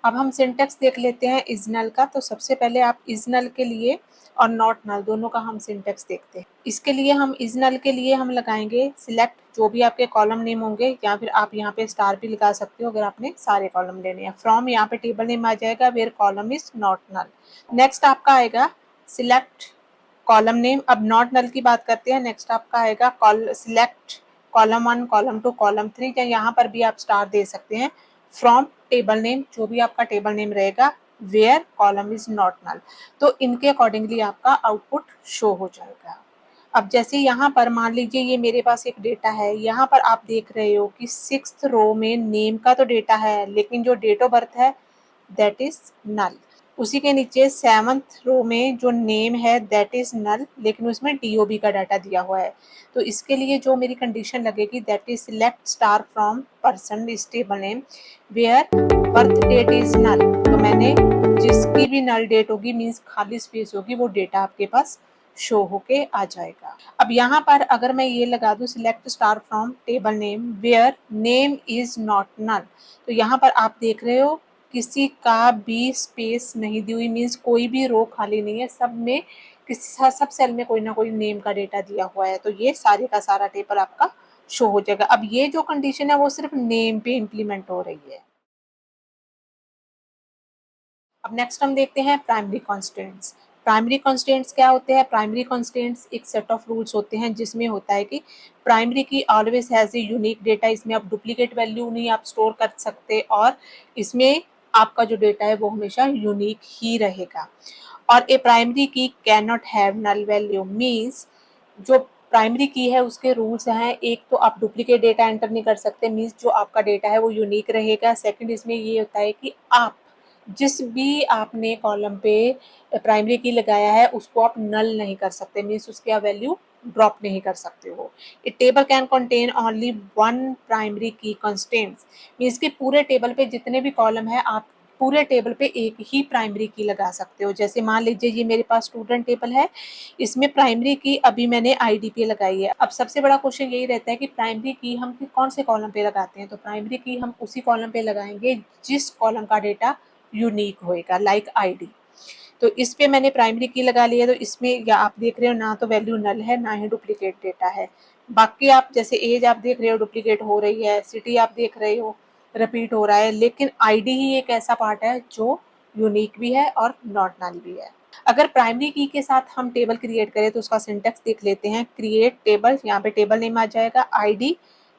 अब हम सिंटेक्स देख लेते हैं इज नल का। तो सबसे पहले आप इज नल के लिए और नॉट नल दोनों का हम सिंटेक्स देखते हैं। इसके लिए हम इज नल के लिए हम लगाएंगे सिलेक्ट जो भी आपके कॉलम नेम होंगे, या फिर आप यहाँ पे स्टार भी लगा सकते हो अगर आपने सारे कॉलम लेने हैं। फ्रॉम यहाँ पे टेबल नेम आ जाएगा, where column is not null. Next आपका आएगा सिलेक्ट कॉलम नेम। अब नॉट नल की बात करते हैं। नेक्स्ट आपका आएगा सिलेक्ट कॉलम 1, कॉलम 2, कॉलम 3, या यहाँ पर भी आप स्टार दे सकते हैं। फ्रॉम टेबल नेम जो भी आपका टेबल नेम रहेगा, where column is not null, तो इनके अकॉर्डिंगली आपका आउटपुट शो हो जाएगा। अब जैसे यहाँ पर मान लीजिए ये मेरे पास एक डेटा है, यहाँ पर आप देख रहे हो कि 6th रो में नेम का तो डेटा है लेकिन जो डेट ऑफ बर्थ है दैट इज नल। उसी के नीचे 7th रो में जो नेम है दैट इज नल, लेकिन उसमें DOB का डाटा दिया हुआ है। तो इसके लिए जो मेरी कंडीशन लगेगी that is select star from person is table name where birth date is null. तो मैंने जिसकी भी नल डेट होगी मीन्स खाली स्पेस होगी वो डेटा आपके पास शो होके आ जाएगा। अब यहाँ पर अगर मैं ये लगा दूं select star from table name where name is not null, तो यहाँ पर आप देख रहे हो किसी का भी स्पेस नहीं दी हुई, मीन्स कोई भी रो खाली नहीं है, सब सेल में कोई ना कोई नेम का डेटा दिया हुआ है। तो ये सारे का सारा टेबल आपका शो हो जाएगा। अब ये जो कंडीशन है वो सिर्फ नेम पे इम्प्लीमेंट हो रही है। अब नेक्स्ट हम देखते हैं प्राइमरी कॉन्स्टेंट्स। प्राइमरी कॉन्स्टेंट्स क्या होते हैं? प्राइमरी कॉन्स्टेंट्स एक सेट ऑफ रूल्स होते हैं जिसमें होता है कि प्राइमरी की always has a unique data. इसमें आप डुप्लीकेट वैल्यू नहीं आप स्टोर कर सकते और इसमें आपका जो डेटा है वो हमेशा यूनिक ही रहेगा। और a primary key can not have null value means जो प्राइमरी की है उसके रूल्स हैं, एक तो आप डुप्लीकेट डेटा एंटर नहीं कर सकते, मीन्स जो आपका डेटा है वो यूनिक रहेगा। सेकंड इसमें ये होता है कि आप जिस भी आपने कॉलम पे प्राइमरी की लगाया है उसको आप नल नहीं कर सकते, मीन्स उसकी आप वैल्यू ड्रॉप नहीं कर सकते हो। A table can contain only one primary key constants, means कि पूरे टेबल पे जितने भी कॉलम है आप पूरे टेबल पे एक ही प्राइमरी की लगा सकते हो। जैसे मान लीजिए ये मेरे पास स्टूडेंट टेबल है, इसमें प्राइमरी की अभी मैंने ID पे लगाई है। अब सबसे बड़ा क्वेश्चन यही रहता है कि प्राइमरी की हम कौन से कॉलम पे लगाते हैं? तो प्राइमरी की हम उसी कॉलम पे लगाएंगे जिस कॉलम का डेटा यूनिक होएगा, लाइक ID। तो इस पे मैंने प्राइमरी की लगा ली है, तो इसमें या आप देख रहे हो ना तो वैल्यू नल है ना ही डुप्लीकेट डेटा है। बाकी आप जैसे एज आप देख रहे हो डुप्लीकेट हो रही है, सिटी आप देख रहे हो रिपीट हो रहा है, लेकिन ID ही एक ऐसा पार्ट है जो यूनिक भी है और नॉट नल भी है। अगर प्राइमरी की के साथ हम टेबल क्रिएट करें तो उसका सिंटेक्स देख लेते हैं। क्रिएट टेबल, यहाँ पे टेबल नेम आ जाएगा, ID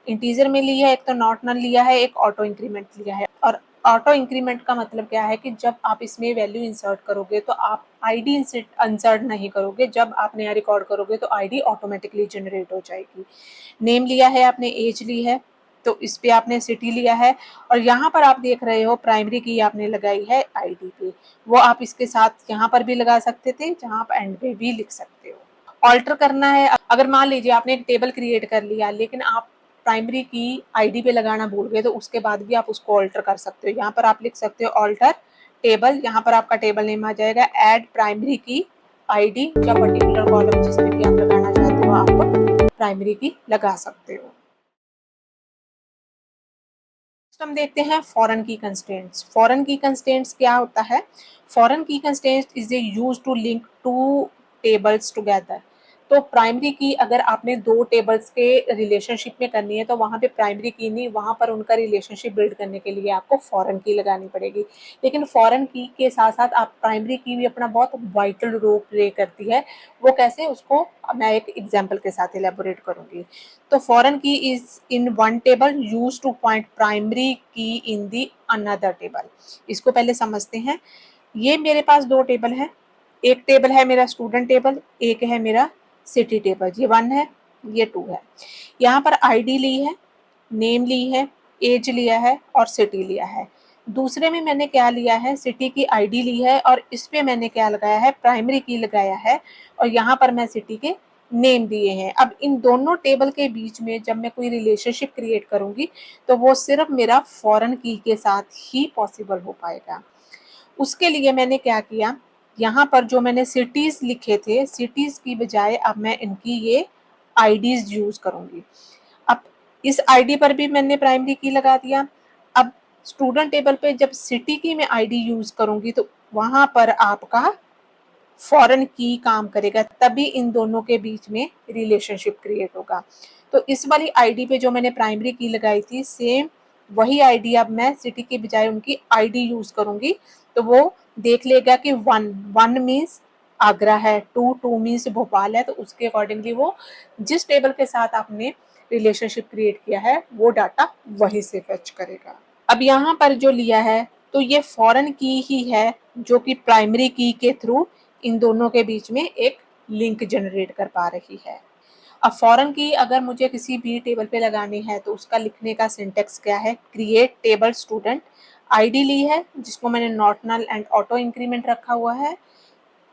इंटीजर में लिया है, एक तो नॉट नल लिया है, एक ऑटो इंक्रीमेंट लिया है। और ऑटो इंक्रीमेंट का मतलब क्या है कि जब आप इसमें वैल्यू इंसर्ट करोगे तो आप ID इंसर्ट नहीं करोगे, जब आप नया रिकॉर्ड करोगे तो ID ऑटोमेटिकली जनरेट हो जाएगी। नेम लिया है आपने, एज ली है, तो इस पे आपने सिटी लिया है, और यहाँ पर आप देख रहे हो प्राइमरी की आपने लगाई है ID पे, वो आप इसके साथ यहाँ पर भी लगा सकते थे, जहाँ आप एंड पे भी लिख सकते हो। ऑल्टर करना है, अगर मान लीजिए आपने एक टेबल क्रिएट कर लिया लेकिन आप प्राइमरी की ID पे लगाना भूल गए तो उसके बाद भी आप उसको ऑल्टर कर सकते हो। यहाँ पर आप लिख सकते हो ऑल्टर टेबल, यहाँ पर आपका टेबल नेम आ जाएगा, ऐड प्राइमरी की ID, या पर्टिकुलर कॉलम जिसमें भी आप लगाना चाहते हो आप प्राइमरी की लगा सकते हो। हम देखते हैं foreign key constraints. Foreign key constraints क्या होता है? Foreign key constraints is a use to link two tables together. तो प्राइमरी की अगर आपने दो टेबल्स के रिलेशनशिप में करनी है तो वहाँ पे प्राइमरी की नहीं, वहाँ पर उनका रिलेशनशिप बिल्ड करने के लिए आपको फॉरेन की लगानी पड़ेगी। लेकिन फॉरेन की के साथ साथ आप प्राइमरी की भी अपना बहुत वाइटल रोल प्ले करती है। वो कैसे, उसको मैं एक एग्जाम्पल के साथ इलेबोरेट करूंगी। तो फॉरेन की is in one table use two point primary key in the another table. इसको पहले समझते हैं। ये मेरे पास दो टेबल है, एक टेबल है मेरा स्टूडेंट टेबल, एक है मेरा सिटी टेबल। ये 1 है, ये 2 है। यहाँ पर आईडी ली है, नेम ली है, एज लिया है और सिटी लिया है। दूसरे में मैंने क्या लिया है, सिटी की आईडी ली है और इस पे मैंने क्या लगाया है, प्राइमरी की लगाया है और यहाँ पर मैं सिटी के नेम दिए हैं। अब इन दोनों टेबल के बीच में जब मैं कोई रिलेशनशिप क्रिएट करूंगी तो वो सिर्फ मेरा फॉरेन की के साथ ही पॉसिबल हो पाएगा। उसके लिए मैंने क्या किया, यहाँ पर जो मैंने सिटीज लिखे थे, सिटीज की बजाय अब मैं इनकी ये आईडीज यूज करूंगी। अब इस आईडी पर भी मैंने प्राइमरी की लगा दिया। अब स्टूडेंट टेबल पे जब सिटी की मैं आईडी यूज करूंगी तो वहां पर आपका फॉरेन की काम करेगा, तभी इन दोनों के बीच में रिलेशनशिप क्रिएट होगा। तो इस वाली आईडी पे जो मैंने प्राइमरी की लगाई थी, सेम वही आईडी अब मैं सिटी की बजाय उनकी आईडी यूज करूंगी तो वो देख लेगा कि 1 मीन्स आगरा है, 2 मीन्स भोपाल है, तो उसके अकॉर्डिंगली वो जिस टेबल के साथ आपने रिलेशनशिप क्रिएट किया है वो डाटा वहीं से फेच करेगा। अब यहाँ पर जो लिया है तो ये फॉरेन की ही है जो कि प्राइमरी की के थ्रू इन दोनों के बीच में एक लिंक जनरेट कर पा रही है। अब फॉरेन की अगर मुझे किसी भी टेबल पे लगानी है तो उसका लिखने का सिंटेक्स क्या है, क्रिएट टेबल स्टूडेंट, आईडी ली है जिसको मैंने not null and auto increment रखा हुआ है,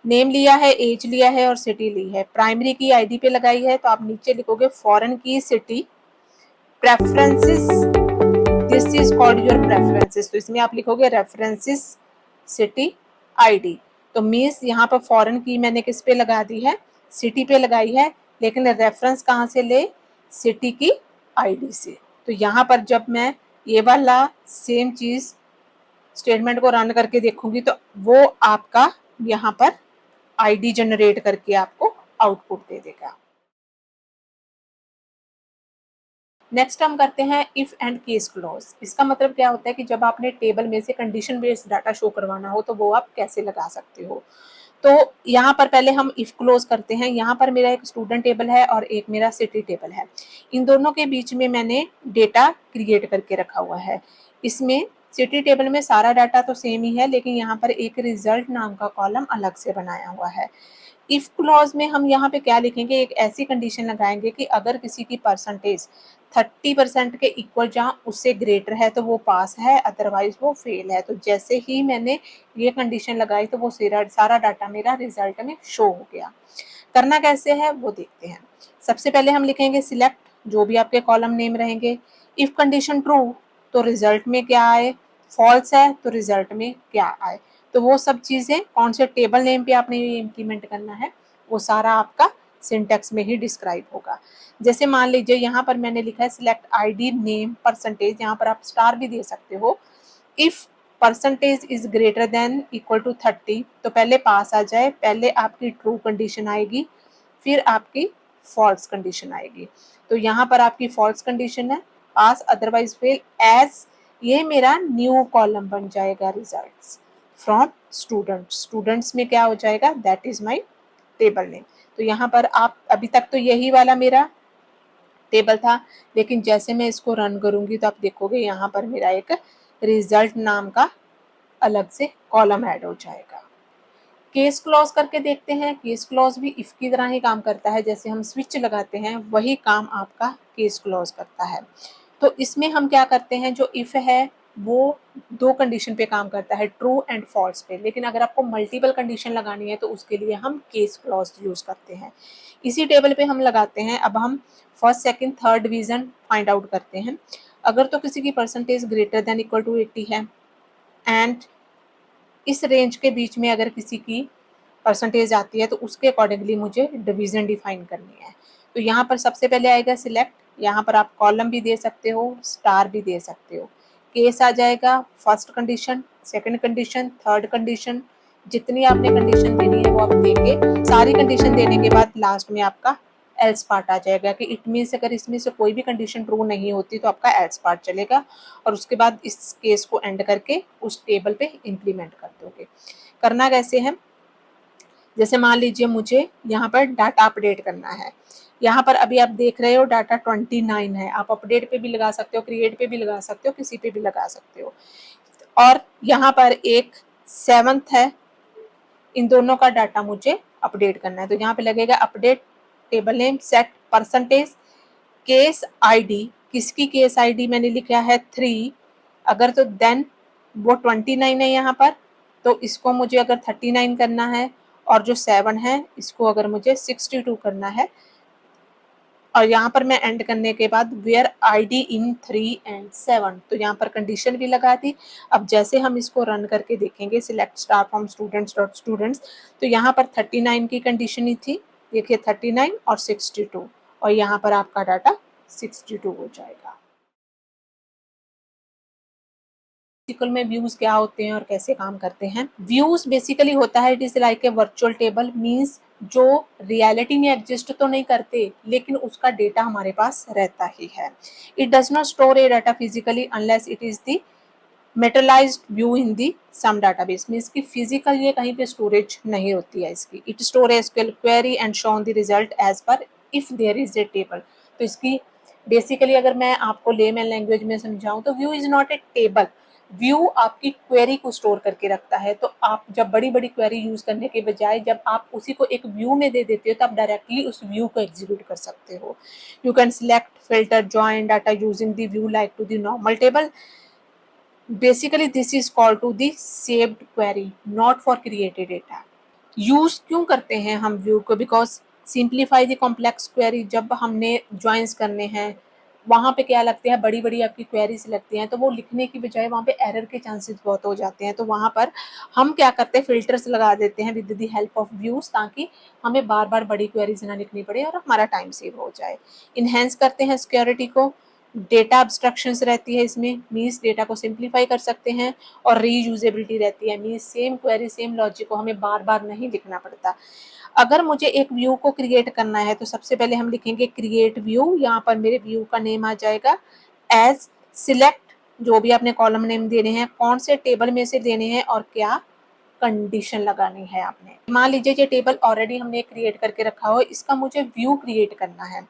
नेम लिया है, एज लिया है और सिटी ली है। प्राइमरी की आईडी पे लगाई है तो आप नीचे लिखोगे फॉरेन की city preferences, this is called your preferences, तो इसमें आप लिखोगे रेफरेंसेस सिटी आईडी। तो मीन्स यहाँ पर फॉरेन की मैंने किस पे लगा दी है, सिटी पे लगाई है, लेकिन रेफरेंस कहाँ से ले, सिटी की आईडी से। तो यहाँ पर जब मैं ये वाला सेम चीज स्टेटमेंट को रन करके देखूंगी तो वो आपका यहाँ पर आईडी जनरेट करके आपको आउटपुट दे देगा। नेक्स्ट हम करते हैं इफ एंड केस क्लॉज। इसका मतलब क्या होता है कि जब आपने टेबल में से कंडीशन बेस्ड डाटा शो करवाना हो तो वो आप कैसे लगा सकते हो। तो यहाँ पर पहले हम इफ क्लोज करते हैं। यहाँ पर मेरा एक स्टूडेंट टेबल है और एक मेरा सिटी टेबल है। इन दोनों के बीच में मैंने डेटा क्रिएट करके रखा हुआ है। इसमें सिटी टेबल में सारा डाटा तो सेम ही है, लेकिन यहाँ पर एक रिजल्ट नाम का कॉलम अलग से बनाया हुआ है। इफ क्लॉज में हम यहाँ पे क्या लिखेंगे, एक ऐसी कंडीशन लगाएंगे कि अगर किसी की परसेंटेज 30% के इक्वल जहाँ उससे ग्रेटर है तो वो पास है, अदरवाइज वो फेल है। तो जैसे ही मैंने ये कंडीशन लगाई तो वो सारा डाटा मेरा रिजल्ट में शो हो गया। करना कैसे है वो देखते हैं। सबसे पहले हम लिखेंगे सिलेक्ट, जो भी आपके कॉलम नेम रहेंगे। इफ कंडीशन ट्रू तो रिजल्ट में क्या आए, फॉल्स है तो रिजल्ट में क्या आए। तो वो सब चीजें कौन से टेबल नेम पे आपने ये इम्प्लीमेंट करना है वो सारा आपका सिंटेक्स में ही डिस्क्राइब होगा। जैसे मान लीजिए यहाँ पर मैंने लिखा है सिलेक्ट आईडी नेम परसेंटेज, यहाँ पर आप स्टार भी दे सकते हो। If percentage is greater than equal to 30 तो पहले पास आ जाए, पहले आपकी ट्रू कंडीशन आएगी फिर आपकी फॉल्स कंडीशन आएगी। तो यहाँ पर आपकी फॉल्स कंडीशन है पास, अदरवाइज फेल। एज ये मेरा न्यू कॉलम बन जाएगा रिजल्ट्स फ्रॉम स्टूडेंट्स में क्या हो जाएगा, that is my table name. तो यहाँ पर आप अभी तक तो यही वाला मेरा टेबल था, लेकिन जैसे मैं इसको रन करूंगी तो आप देखोगे यहाँ पर मेरा एक रिजल्ट नाम का अलग से कॉलम ऐड हो जाएगा। केस क्लॉज करके देखते हैं। केस क्लॉज भी इफ की तरह ही काम करता है, जैसे हम स्विच लगाते हैं वही काम आपका केस क्लॉज करता है। तो इसमें हम क्या करते हैं, जो इफ है वो दो कंडीशन पे काम करता है, ट्रू एंड फॉल्स पे, लेकिन अगर आपको मल्टीपल कंडीशन लगानी है तो उसके लिए हम केस क्लॉज यूज करते हैं। इसी टेबल पे हम लगाते हैं। अब हम first second third division find out करते हैं। अगर तो किसी की percentage greater than equal to 80 है एंड इस रेंज के बीच में अगर किसी की परसेंटेज आती है तो उसके अकॉर्डिंगली मुझे डिवीजन डिफाइन करनी है। तो यहाँ पर सबसे पहले आएगा सिलेक्ट, यहाँ पर आप कॉलम भी दे सकते हो, स्टार भी दे सकते हो। केस आ जाएगा first condition, second condition, third condition, जितनी आपने कंडीशन देनी है वो आप देंगे। सारी कंडीशन देने के बाद लास्ट में आपका एल्स पार्ट आ जाएगा कि इट मीन्स अगर इसमें से कोई भी कंडीशन ट्रू नहीं होती तो आपका एल्स पार्ट चलेगा, और उसके बाद इस केस को एंड करके उस टेबल पे इम्प्लीमेंट कर दोगे। करना कैसे है, जैसे मान लीजिए मुझे यहाँ पर डाटा अपडेट करना है। यहाँ पर अभी आप देख रहे हो डाटा 29 है, आप अपडेट पे भी लगा सकते हो, क्रिएट पे भी लगा सकते हो, किसी पे भी लगा सकते हो। और यहाँ पर एक 7th है, इन दोनों का डाटा मुझे अपडेट करना है। तो यहाँ पे लगेगा update table name set percentage case ID, किसकी केस आईडी मैंने लिखा है 3, अगर तो देन वो 29 है यहाँ पर, तो इसको मुझे अगर 39 करना है, और जो 7 है इसको अगर मुझे 62 करना है, और यहाँ पर मैं एंड करने के बाद वेयर आईडी इन 3 एंड 7, तो यहाँ पर कंडीशन भी लगा दी। अब जैसे हम इसको रन करके देखेंगे select star from students dot students, तो यहाँ पर 39 की कंडीशन ही थी, देखिए 39 और 62, और यहाँ पर आपका डाटा 62 हो जाएगा। SQL में व्यूज क्या होते हैं और कैसे काम करते हैं। व्यूज बेसिकली होता है it is like a virtual table, means जो रियलिटी में एग्जिस्ट तो नहीं करते लेकिन उसका डेटा हमारे पास रहता ही है। It does not store a data physically unless it is the materialized view in the some database, means की फिजिकल ये कहीं पे स्टोरेज नहीं होती है इसकी। It store SQL query and show the result as पर if there is a table. तो इसकी बेसिकली अगर मैं आपको लेमैन लैंग्वेज में समझाऊं तो view is not a table, view आपकी क्वेरी को स्टोर करके रखता है। तो आप जब बड़ी बड़ी क्वेरी यूज करने के बजाय जब आप उसी को एक व्यू में दे देते हो तो आप डायरेक्टली उस व्यू को एग्जीक्यूट कर सकते हो। You can select filter join data using the view like to the normal table. Basically, this is called to the saved query, not for created data. Use क्यों करते हैं हम व्यू को, because simplify the complex query. जब हमने joins करने हैं वहाँ पे क्या लगते हैं, बड़ी बड़ी आपकी क्वेरीज लगती हैं, तो वो लिखने की बजाय वहाँ पे एरर के चांसेस बहुत हो जाते हैं। तो वहाँ पर हम क्या करते हैं, फिल्टर्स लगा देते हैं with the help of views, ताकि हमें बार बार बड़ी क्वेरीज ना लिखनी पड़े और हमारा टाइम सेव हो जाए। इन्हेंस करते हैं सिक्योरिटी को, डेटा अब्स्ट्रक्शंस रहती है इसमें, मीन्स डेटा को सिंप्लीफाई कर सकते हैं, और रीयूजेबिलिटी रहती है, means same query same logic को हमें बार बार नहीं लिखना पड़ता। अगर मुझे एक व्यू को क्रिएट करना है तो सबसे पहले हम लिखेंगे क्रिएट व्यू, यहाँ पर मेरे व्यू का नेम आ जाएगा एज सिलेक्ट, जो भी आपने कॉलम नेम देने हैं, कौन से टेबल में से देने हैं और क्या कंडीशन लगानी है आपने। मान लीजिए ये टेबल ऑलरेडी हमने क्रिएट करके रखा हो, इसका मुझे व्यू क्रिएट करना है।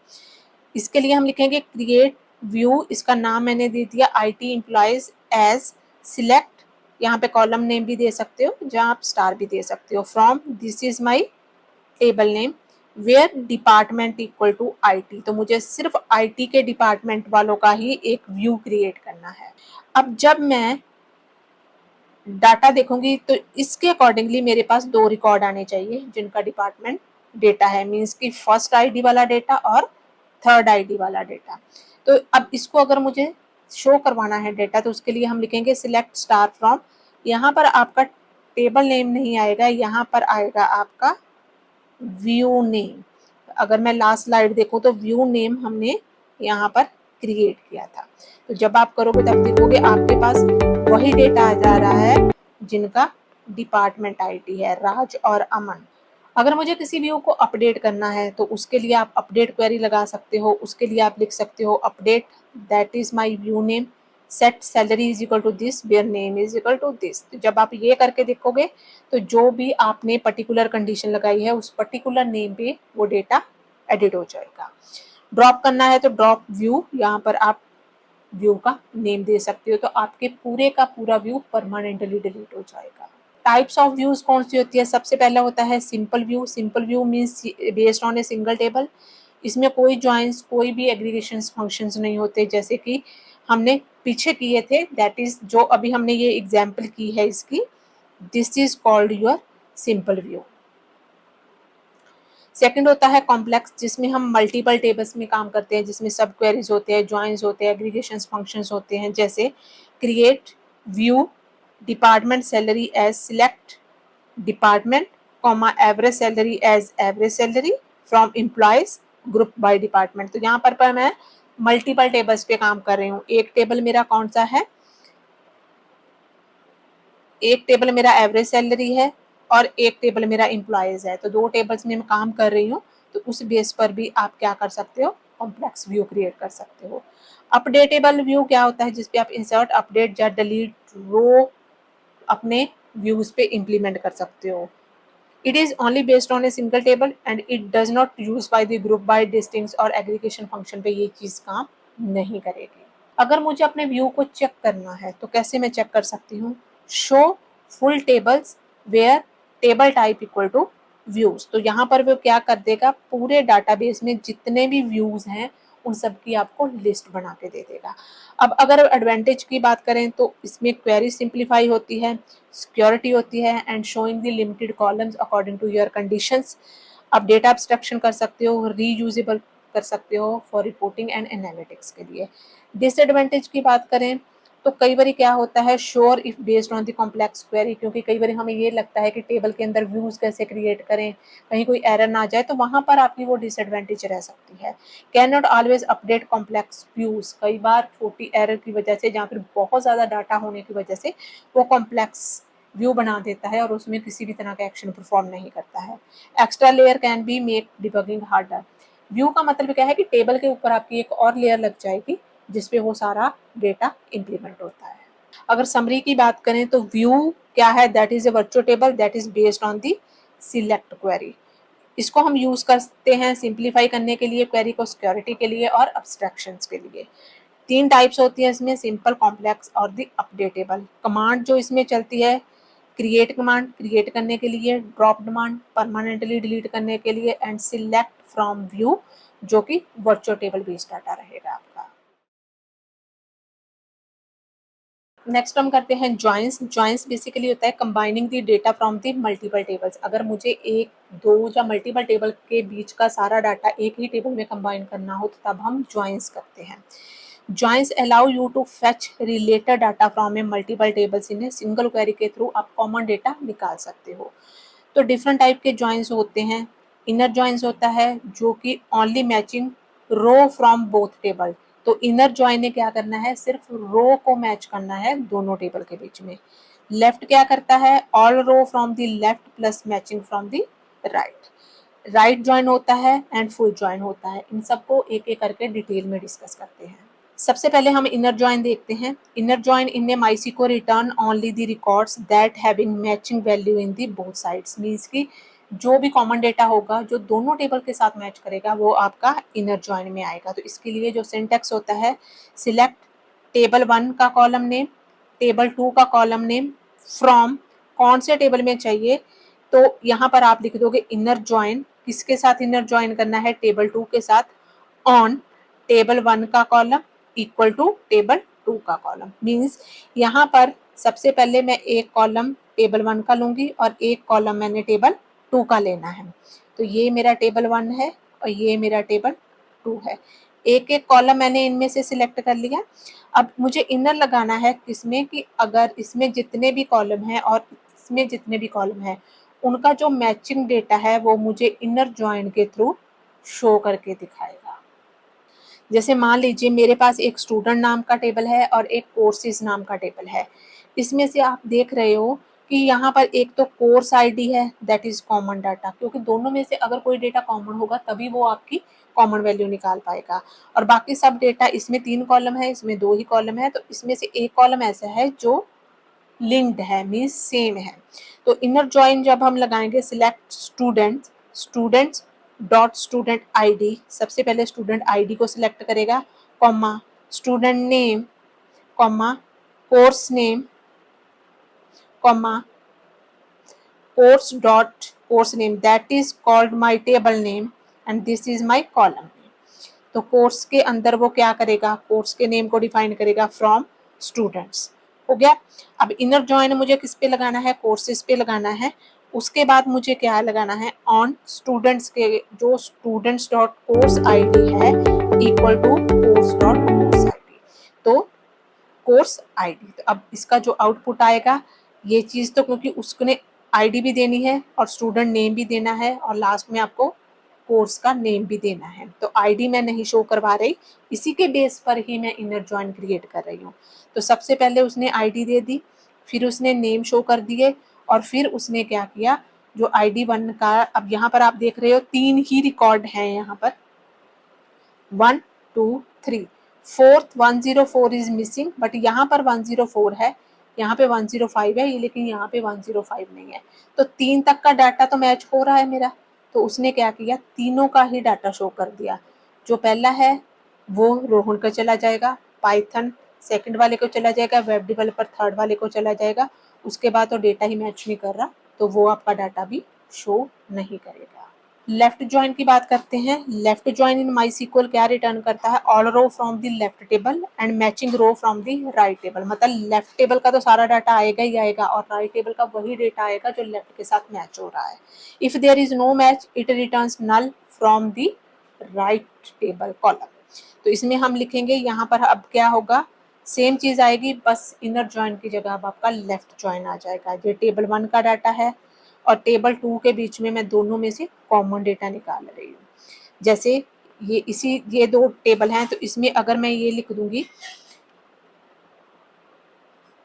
इसके लिए हम लिखेंगे क्रिएट व्यू, इसका नाम मैंने दे दिया IT एम्प्लॉयज एज सिलेक्ट, यहाँ पे कॉलम नेम भी दे सकते हो जहाँ आप स्टार भी दे सकते हो, from this is my table name where department equal to IT, तो मुझे सिर्फ IT के डिपार्टमेंट वालों का ही एक व्यू क्रिएट करना है। अब जब मैं डाटा देखूंगी तो इसके अकॉर्डिंगली मेरे पास 2 रिकॉर्ड आने चाहिए जिनका डिपार्टमेंट डेटा है, मीन्स की फर्स्ट ID वाला डेटा और थर्ड ID वाला डेटा। तो अब इसको अगर मुझे शो करवाना है डेटा तो उसके लिए हम लिखेंगे सिलेक्ट स्टार फ्रॉम, यहाँ पर आपका टेबल नेम नहीं आएगा, यहाँ पर आएगा आपका व्यू नेम। अगर मैं लास्ट स्लाइड देखूं तो व्यू नेम हमने यहाँ पर क्रिएट किया था। तो जब आप करोगे तब देखोगे आपके पास वही डेटा आ जा रहा है जिनका डिपार्टमेंट IT है, राज और अमन। अगर मुझे किसी व्यू को अपडेट करना है तो उसके लिए आप अपडेट क्वेरी लगा सकते हो, उसके लिए आप लिख सकते हो update that is my view name set salary is equal to this where name is equal to this. जब आप ये करके देखोगे तो जो भी आपने पर्टिकुलर कंडीशन लगाई है उस पर्टिकुलर नेम पे वो डेटा एडिट हो जाएगा। ड्रॉप करना है तो ड्रॉप व्यू, यहाँ पर आप व्यू का नेम दे सकते हो, तो आपके पूरे का पूरा व्यू परमानेंटली डिलीट हो जाएगा। टाइप्स ऑफ व्यूज कौन सी होती है, सबसे पहला होता है simple view. Simple view means based on a single table, इसमें कोई ज्वाइंस कोई भी एग्रीगेशन फंक्शंस नहीं होते जैसे कि हमने पीछे किए थे, दैट इज जो अभी हमने ये एग्जाम्पल की है इसकी, this is called your simple view. Second होता है कॉम्प्लेक्स, जिसमें हम मल्टीपल टेबल्स में काम करते हैं, जिसमें सब क्वेरीज होते हैं, ज्वाइंस होते हैं, एग्रीगेशन फंक्शंस होते हैं, जैसे create view department salary as select department comma average salary as average salary from employees group by department. तो यहाँ पर मैं मल्टीपल टेबल्स पे काम कर रही हूँ। एक टेबल मेरा कौन सा है, एक टेबल मेरा एवरेज सैलरी है और एक टेबल मेरा एम्प्लॉयज है, तो 2 टेबल्स में मैं काम कर रही हूँ, तो उस बेस पर भी आप क्या कर सकते हो, कॉम्प्लेक्स व्यू क्रिएट कर सकते हो। अपडेटेबल व्यू क्या होता है, जिसपे आप इंसर्ट, अपडेट या डिलीट रो अपने व्यूज पे इम्प्लीमेंट कर सकते हो। It is only based on a single table and it does not use by the group by distinct और एग्रीगेशन फंक्शन पे ये चीज काम नहीं करेगी। अगर मुझे अपने व्यू को चेक करना है तो कैसे मैं चेक कर सकती हूँ, show full tables where table type equal to views. तो यहाँ पर वो क्या कर देगा, पूरे डाटाबेस में जितने भी व्यूज हैं उन सब की आपको लिस्ट बना के दे देगा। अब अगर एडवांटेज की बात करें तो इसमें क्वेरी सिंप्लीफाई होती है, सिक्योरिटी होती है and showing the limited columns according to your conditions. आप डेटा एब्स्ट्रैक्शन कर सकते हो, रीयूजेबल कर सकते हो फॉर रिपोर्टिंग एंड एनालिटिक्स के लिए। डिसएडवांटेज की बात करें तो कई बार क्या होता है, sure if based on the complex query, क्योंकि कई बार हमें ये लगता है कि टेबल के अंदर व्यूज कैसे क्रिएट करें, कहीं कोई एरर ना आ जाए, तो वहां पर आपकी वो डिसएडवांटेज रह सकती है। Can not always update complex views, कई बार छोटी एरर की वजह से या फिर बहुत ज्यादा डाटा होने की वजह से वो कॉम्प्लेक्स व्यू बना देता है और उसमें किसी भी तरह का एक्शन परफॉर्म नहीं करता है। Extra layer can be make debugging harder. View का मतलब क्या है कि टेबल के ऊपर आपकी एक और लेयर लग जाएगी जिसपे वो सारा डेटा इंप्लीमेंट होता है। अगर समरी की बात करें तो व्यू क्या है, that is A virtual table that is based on the select query. इसको हम यूज करते हैं सिंप्लीफाई करने के लिए, क्वेरी को सिक्योरिटी के लिए और अब्स्ट्रैक्शंस के लिए। 3 टाइप्स होती है इसमें, सिंपल, कॉम्प्लेक्स और दी अपडेटेबल। कमांड जो इसमें चलती है, क्रिएट कमांड क्रिएट करने के लिए, ड्रॉप कमांड परमानेंटली डिलीट करने के लिए एंड सिलेक्ट फ्रॉम व्यू जो कि वर्चुअल टेबल बेस्ड डाटा रहेगा आपका। नेक्स्ट हम करते हैं ज्वाइंस। ज्वाइंस बेसिकली होता है combining the data from the multiple tables. अगर मुझे एक, दो या मल्टीपल टेबल के बीच का सारा डाटा एक ही टेबल में कंबाइन करना हो तो तब हम ज्वाइंस करते हैं। Joins allow you to fetch related data from a multiple tables in a single query के थ्रू आप कॉमन डेटा निकाल सकते हो। तो डिफरेंट टाइप के ज्वाइंस होते हैं। इनर ज्वाइंस होता है जो कि only matching row from both table. तो इनर ज्वाइन ने क्या करना है, सिर्फ रो को मैच करना है दोनों टेबल के बीच में। लेफ्ट क्या करता है, all row from the left plus matching from the right. Right join होता है एंड फुल ज्वाइन होता है। इन सबको एक एक करके डिटेल में डिस्कस करते हैं। सबसे पहले हम इनर ज्वाइन देखते हैं। Inner join in A MySQL return only the records that having matching value in the both sides. Means कि जो भी कॉमन डेटा होगा जो दोनों टेबल के साथ मैच करेगा वो आपका इनर ज्वाइन में आएगा। तो इसके लिए जो सिंटैक्स होता है, सिलेक्ट टेबल 1 का कॉलम नेम, टेबल 2 का कॉलम नेम, फ्रॉम कौन से टेबल में चाहिए, तो यहाँ पर आप लिख दोगे इनर ज्वाइन, किसके साथ इनर ज्वाइन करना है, टेबल 2 के साथ, ऑन टेबल 1 का कॉलम इक्वल टू टेबल 2 का कॉलम। मींस यहाँ पर सबसे पहले मैं एक कॉलम टेबल 1 का लूंगी और एक कॉलम मैंने टेबल 2 का लेना है। तो ये मेरा टेबल 1 है और ये मेरा टेबल 2 है। एक एक कॉलम मैंने इनमें से सिलेक्ट कर लिया। अब मुझे इनर लगाना है किसमें, कि अगर इसमें जितने भी कॉलम हैं और इसमें जितने भी कॉलम हैं उनका जो मैचिंग डेटा है वो मुझे इनर ज्वाइन के थ्रू शो करके दिखाएगा। जैसे मान लीजिए मेरे पास एक स्टूडेंट नाम का टेबल है और एक कोर्सेज नाम का टेबल है। इसमें से आप देख रहे हो कि यहाँ पर एक तो कोर्स आईडी है दैट इज कॉमन डाटा, क्योंकि दोनों में से अगर कोई डेटा कॉमन होगा तभी वो आपकी कॉमन वैल्यू निकाल पाएगा। और बाकी सब डेटा, इसमें 3 कॉलम है, इसमें 2 ही कॉलम है, तो इसमें से एक कॉलम ऐसा है जो लिंक्ड है, मीन्स सेम है। तो इनर ज्वाइन जब हम लगाएंगे, select students, students dot student ID, सबसे पहले स्टूडेंट आईडी को सिलेक्ट करेगा, comma student name, comma course name, comma course dot course name that is called my table name and this is my column name. तो course के अंदर वो क्या करेगा, कोर्स के नेम को डिफाइन करेगा फ्रॉम स्टूडेंट्स। हो गया। अब इनर ज्वाइन मुझे किस पे लगाना है, कोर्सेज पे लगाना है। उसके बाद मुझे क्या लगाना है, ऑन स्टूडेंट्स के जो स्टूडेंट्स डॉट कोर्स आईडी है equal to course dot course ID. तो कोर्स आईडी, तो अब इसका जो आउटपुट आएगा ये चीज, तो क्योंकि उसने आईडी भी देनी है और स्टूडेंट नेम भी देना है और लास्ट में आपको कोर्स का नेम भी देना है। तो आईडी मैं नहीं शो करवा रही, इसी के बेस पर ही मैं इनर ज्वाइन क्रिएट कर रही हूँ। तो सबसे पहले उसने आईडी दे दी, फिर उसने नेम शो कर दिए और फिर उसने क्या किया, जो ID1 का, अब यहाँ पर आप देख रहे हो 3 ही रिकॉर्ड हैं यहाँ पर, 1 2 3, फोर्थ 104 इज मिसिंग, बट यहाँ पर 104 है, यहाँ पे 105 है, लेकिन यहाँ पे 105 नहीं है, तो 3 तक का डाटा तो मैच हो रहा है मेरा। तो उसने क्या किया, तीनों का ही डाटा शो कर दिया। जो पहला है वो रोहन का चला जाएगा, पाइथन सेकंड वाले को चला जाएगा, वेब डेवलपर थर्ड वाले को चला जाएगा, उसके बाद तो डेटा ही मैच नहीं कर रहा, तो वो आपका डाटा भी शो नहीं करेगा। लेफ्ट ज्वाइन की बात करते हैं। लेफ्ट ज्वाइन इन MySQL क्या रिटर्न करता है, all row from the left table and matching row from the right table. मतलब लेफ्ट टेबल का तो सारा डाटा आएगा ही आएगा और राइट टेबल का वही डेटा आएगा जो लेफ्ट के साथ मैच हो रहा है। If there is no match it returns null from the right table column. तो इसमें हम लिखेंगे यहाँ पर अब क्या होगा, सेम चीज आएगी, बस इनर ज्वाइन की जगह अब आपका लेफ्ट ज्वाइन आ जाएगा। ये टेबल 1 का डाटा है और टेबल 2 के बीच में मैं दोनों में से कॉमन डेटा निकाल रही हूँ। जैसे ये 2 टेबल हैं, तो इसमें अगर मैं ये लिख दूंगी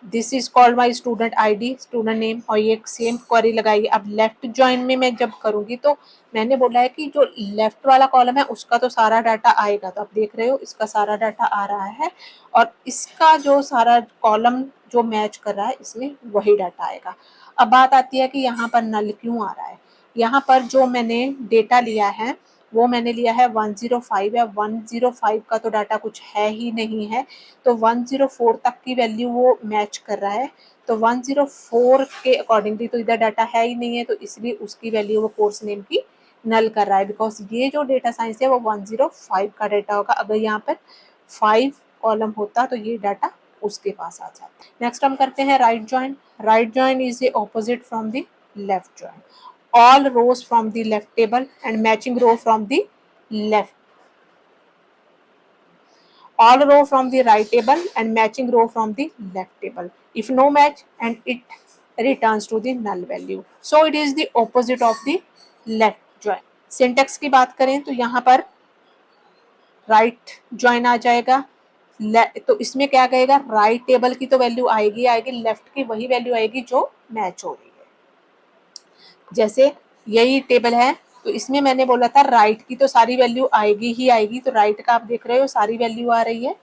this is called my student ID, student name, और ये सेम क्वेरी लगाई। अब लेफ्ट ज्वाइन में मैं जब करूंगी तो मैंने बोला है कि जो लेफ्ट वाला कॉलम है उसका तो सारा डाटा आएगा, तो आप देख रहे हो इसका सारा डाटा आ रहा है और इसका जो सारा कॉलम जो मैच कर रहा है इसमें वही डाटा आएगा। अब बात आती है कि यहाँ पर नल क्यों आ रहा है। यहाँ पर जो मैंने डेटा लिया है वो मैंने लिया है 105 है, 105 का तो डाटा कुछ है ही नहीं है, तो 104 तक की वैल्यू वो मैच कर रहा है, तो 104 के अकॉर्डिंगली तो इधर डाटा है ही नहीं है, तो इसलिए उसकी वैल्यू वो कोर्स नेम की नल कर रहा है, बिकॉज ये जो डेटा साइंस है वो 105 का डाटा होगा। अगर यहाँ पर 5 कॉलम होता तो ये डाटा उसके पास आ जाता। नेक्स्ट हम करते हैं right join. Right join is a opposite from the left join, all rows from the left table and matching row from the left, all row from the right table and matching row from the left table. If no match, and it returns to the null value, so it is the opposite of the left join. Syntax की बात करें तो यहाँ पर right join आ जाएगा, तो इसमें क्या कहेगा, राइट टेबल की तो वैल्यू आएगी आएगी, लेफ्ट की वही वैल्यू आएगी जो मैच हो रही है। जैसे यही टेबल है तो इसमें मैंने बोला था राइट की तो सारी वैल्यू आएगी ही आएगी, तो राइट का आप देख रहे हो सारी वैल्यू आ रही है,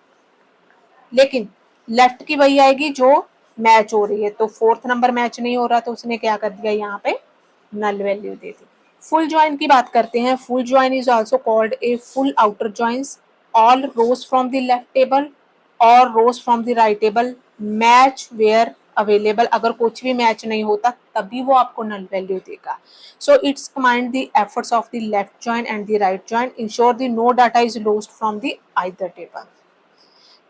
लेकिन लेफ्ट की वही आएगी जो मैच हो रही है, तो फोर्थ नंबर मैच नहीं हो रहा तो उसने क्या कर दिया, यहाँ पे नल वैल्यू दे दी। फुल ज्वाइन की बात करते हैं। Full join is also called a full outer joins, all rows from the left table और rows from the right table match where available. अगर कुछ भी मैच नहीं होता तभी वो आपको नल वैल्यू देगा। So it's command the efforts of the left join and the right join, ensure the no data is lost from the either table.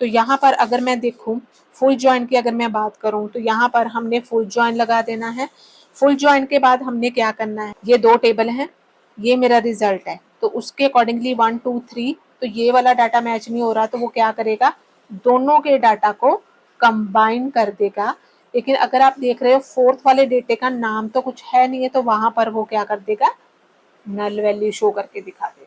तो यहाँ पर अगर मैं देखूं फुल ज्वाइन की अगर मैं बात करूं तो यहाँ पर हमने फुल ज्वाइन लगा देना है। फुल ज्वाइन के बाद हमने क्या करना है, ये 2 टेबल हैं, ये मेरा रिजल्ट है, तो उसके अकॉर्डिंगली 1 2 3, तो ये वाला डाटा मैच नहीं हो रहा तो वो क्या करेगा, दोनों के डाटा को कंबाइन कर देगा। लेकिन अगर आप देख रहे हो फोर्थ वाले डेटे का नाम तो कुछ है नहीं है, तो वहां पर वो क्या कर देगा, नल वैल्यू शो करके दिखा देगा।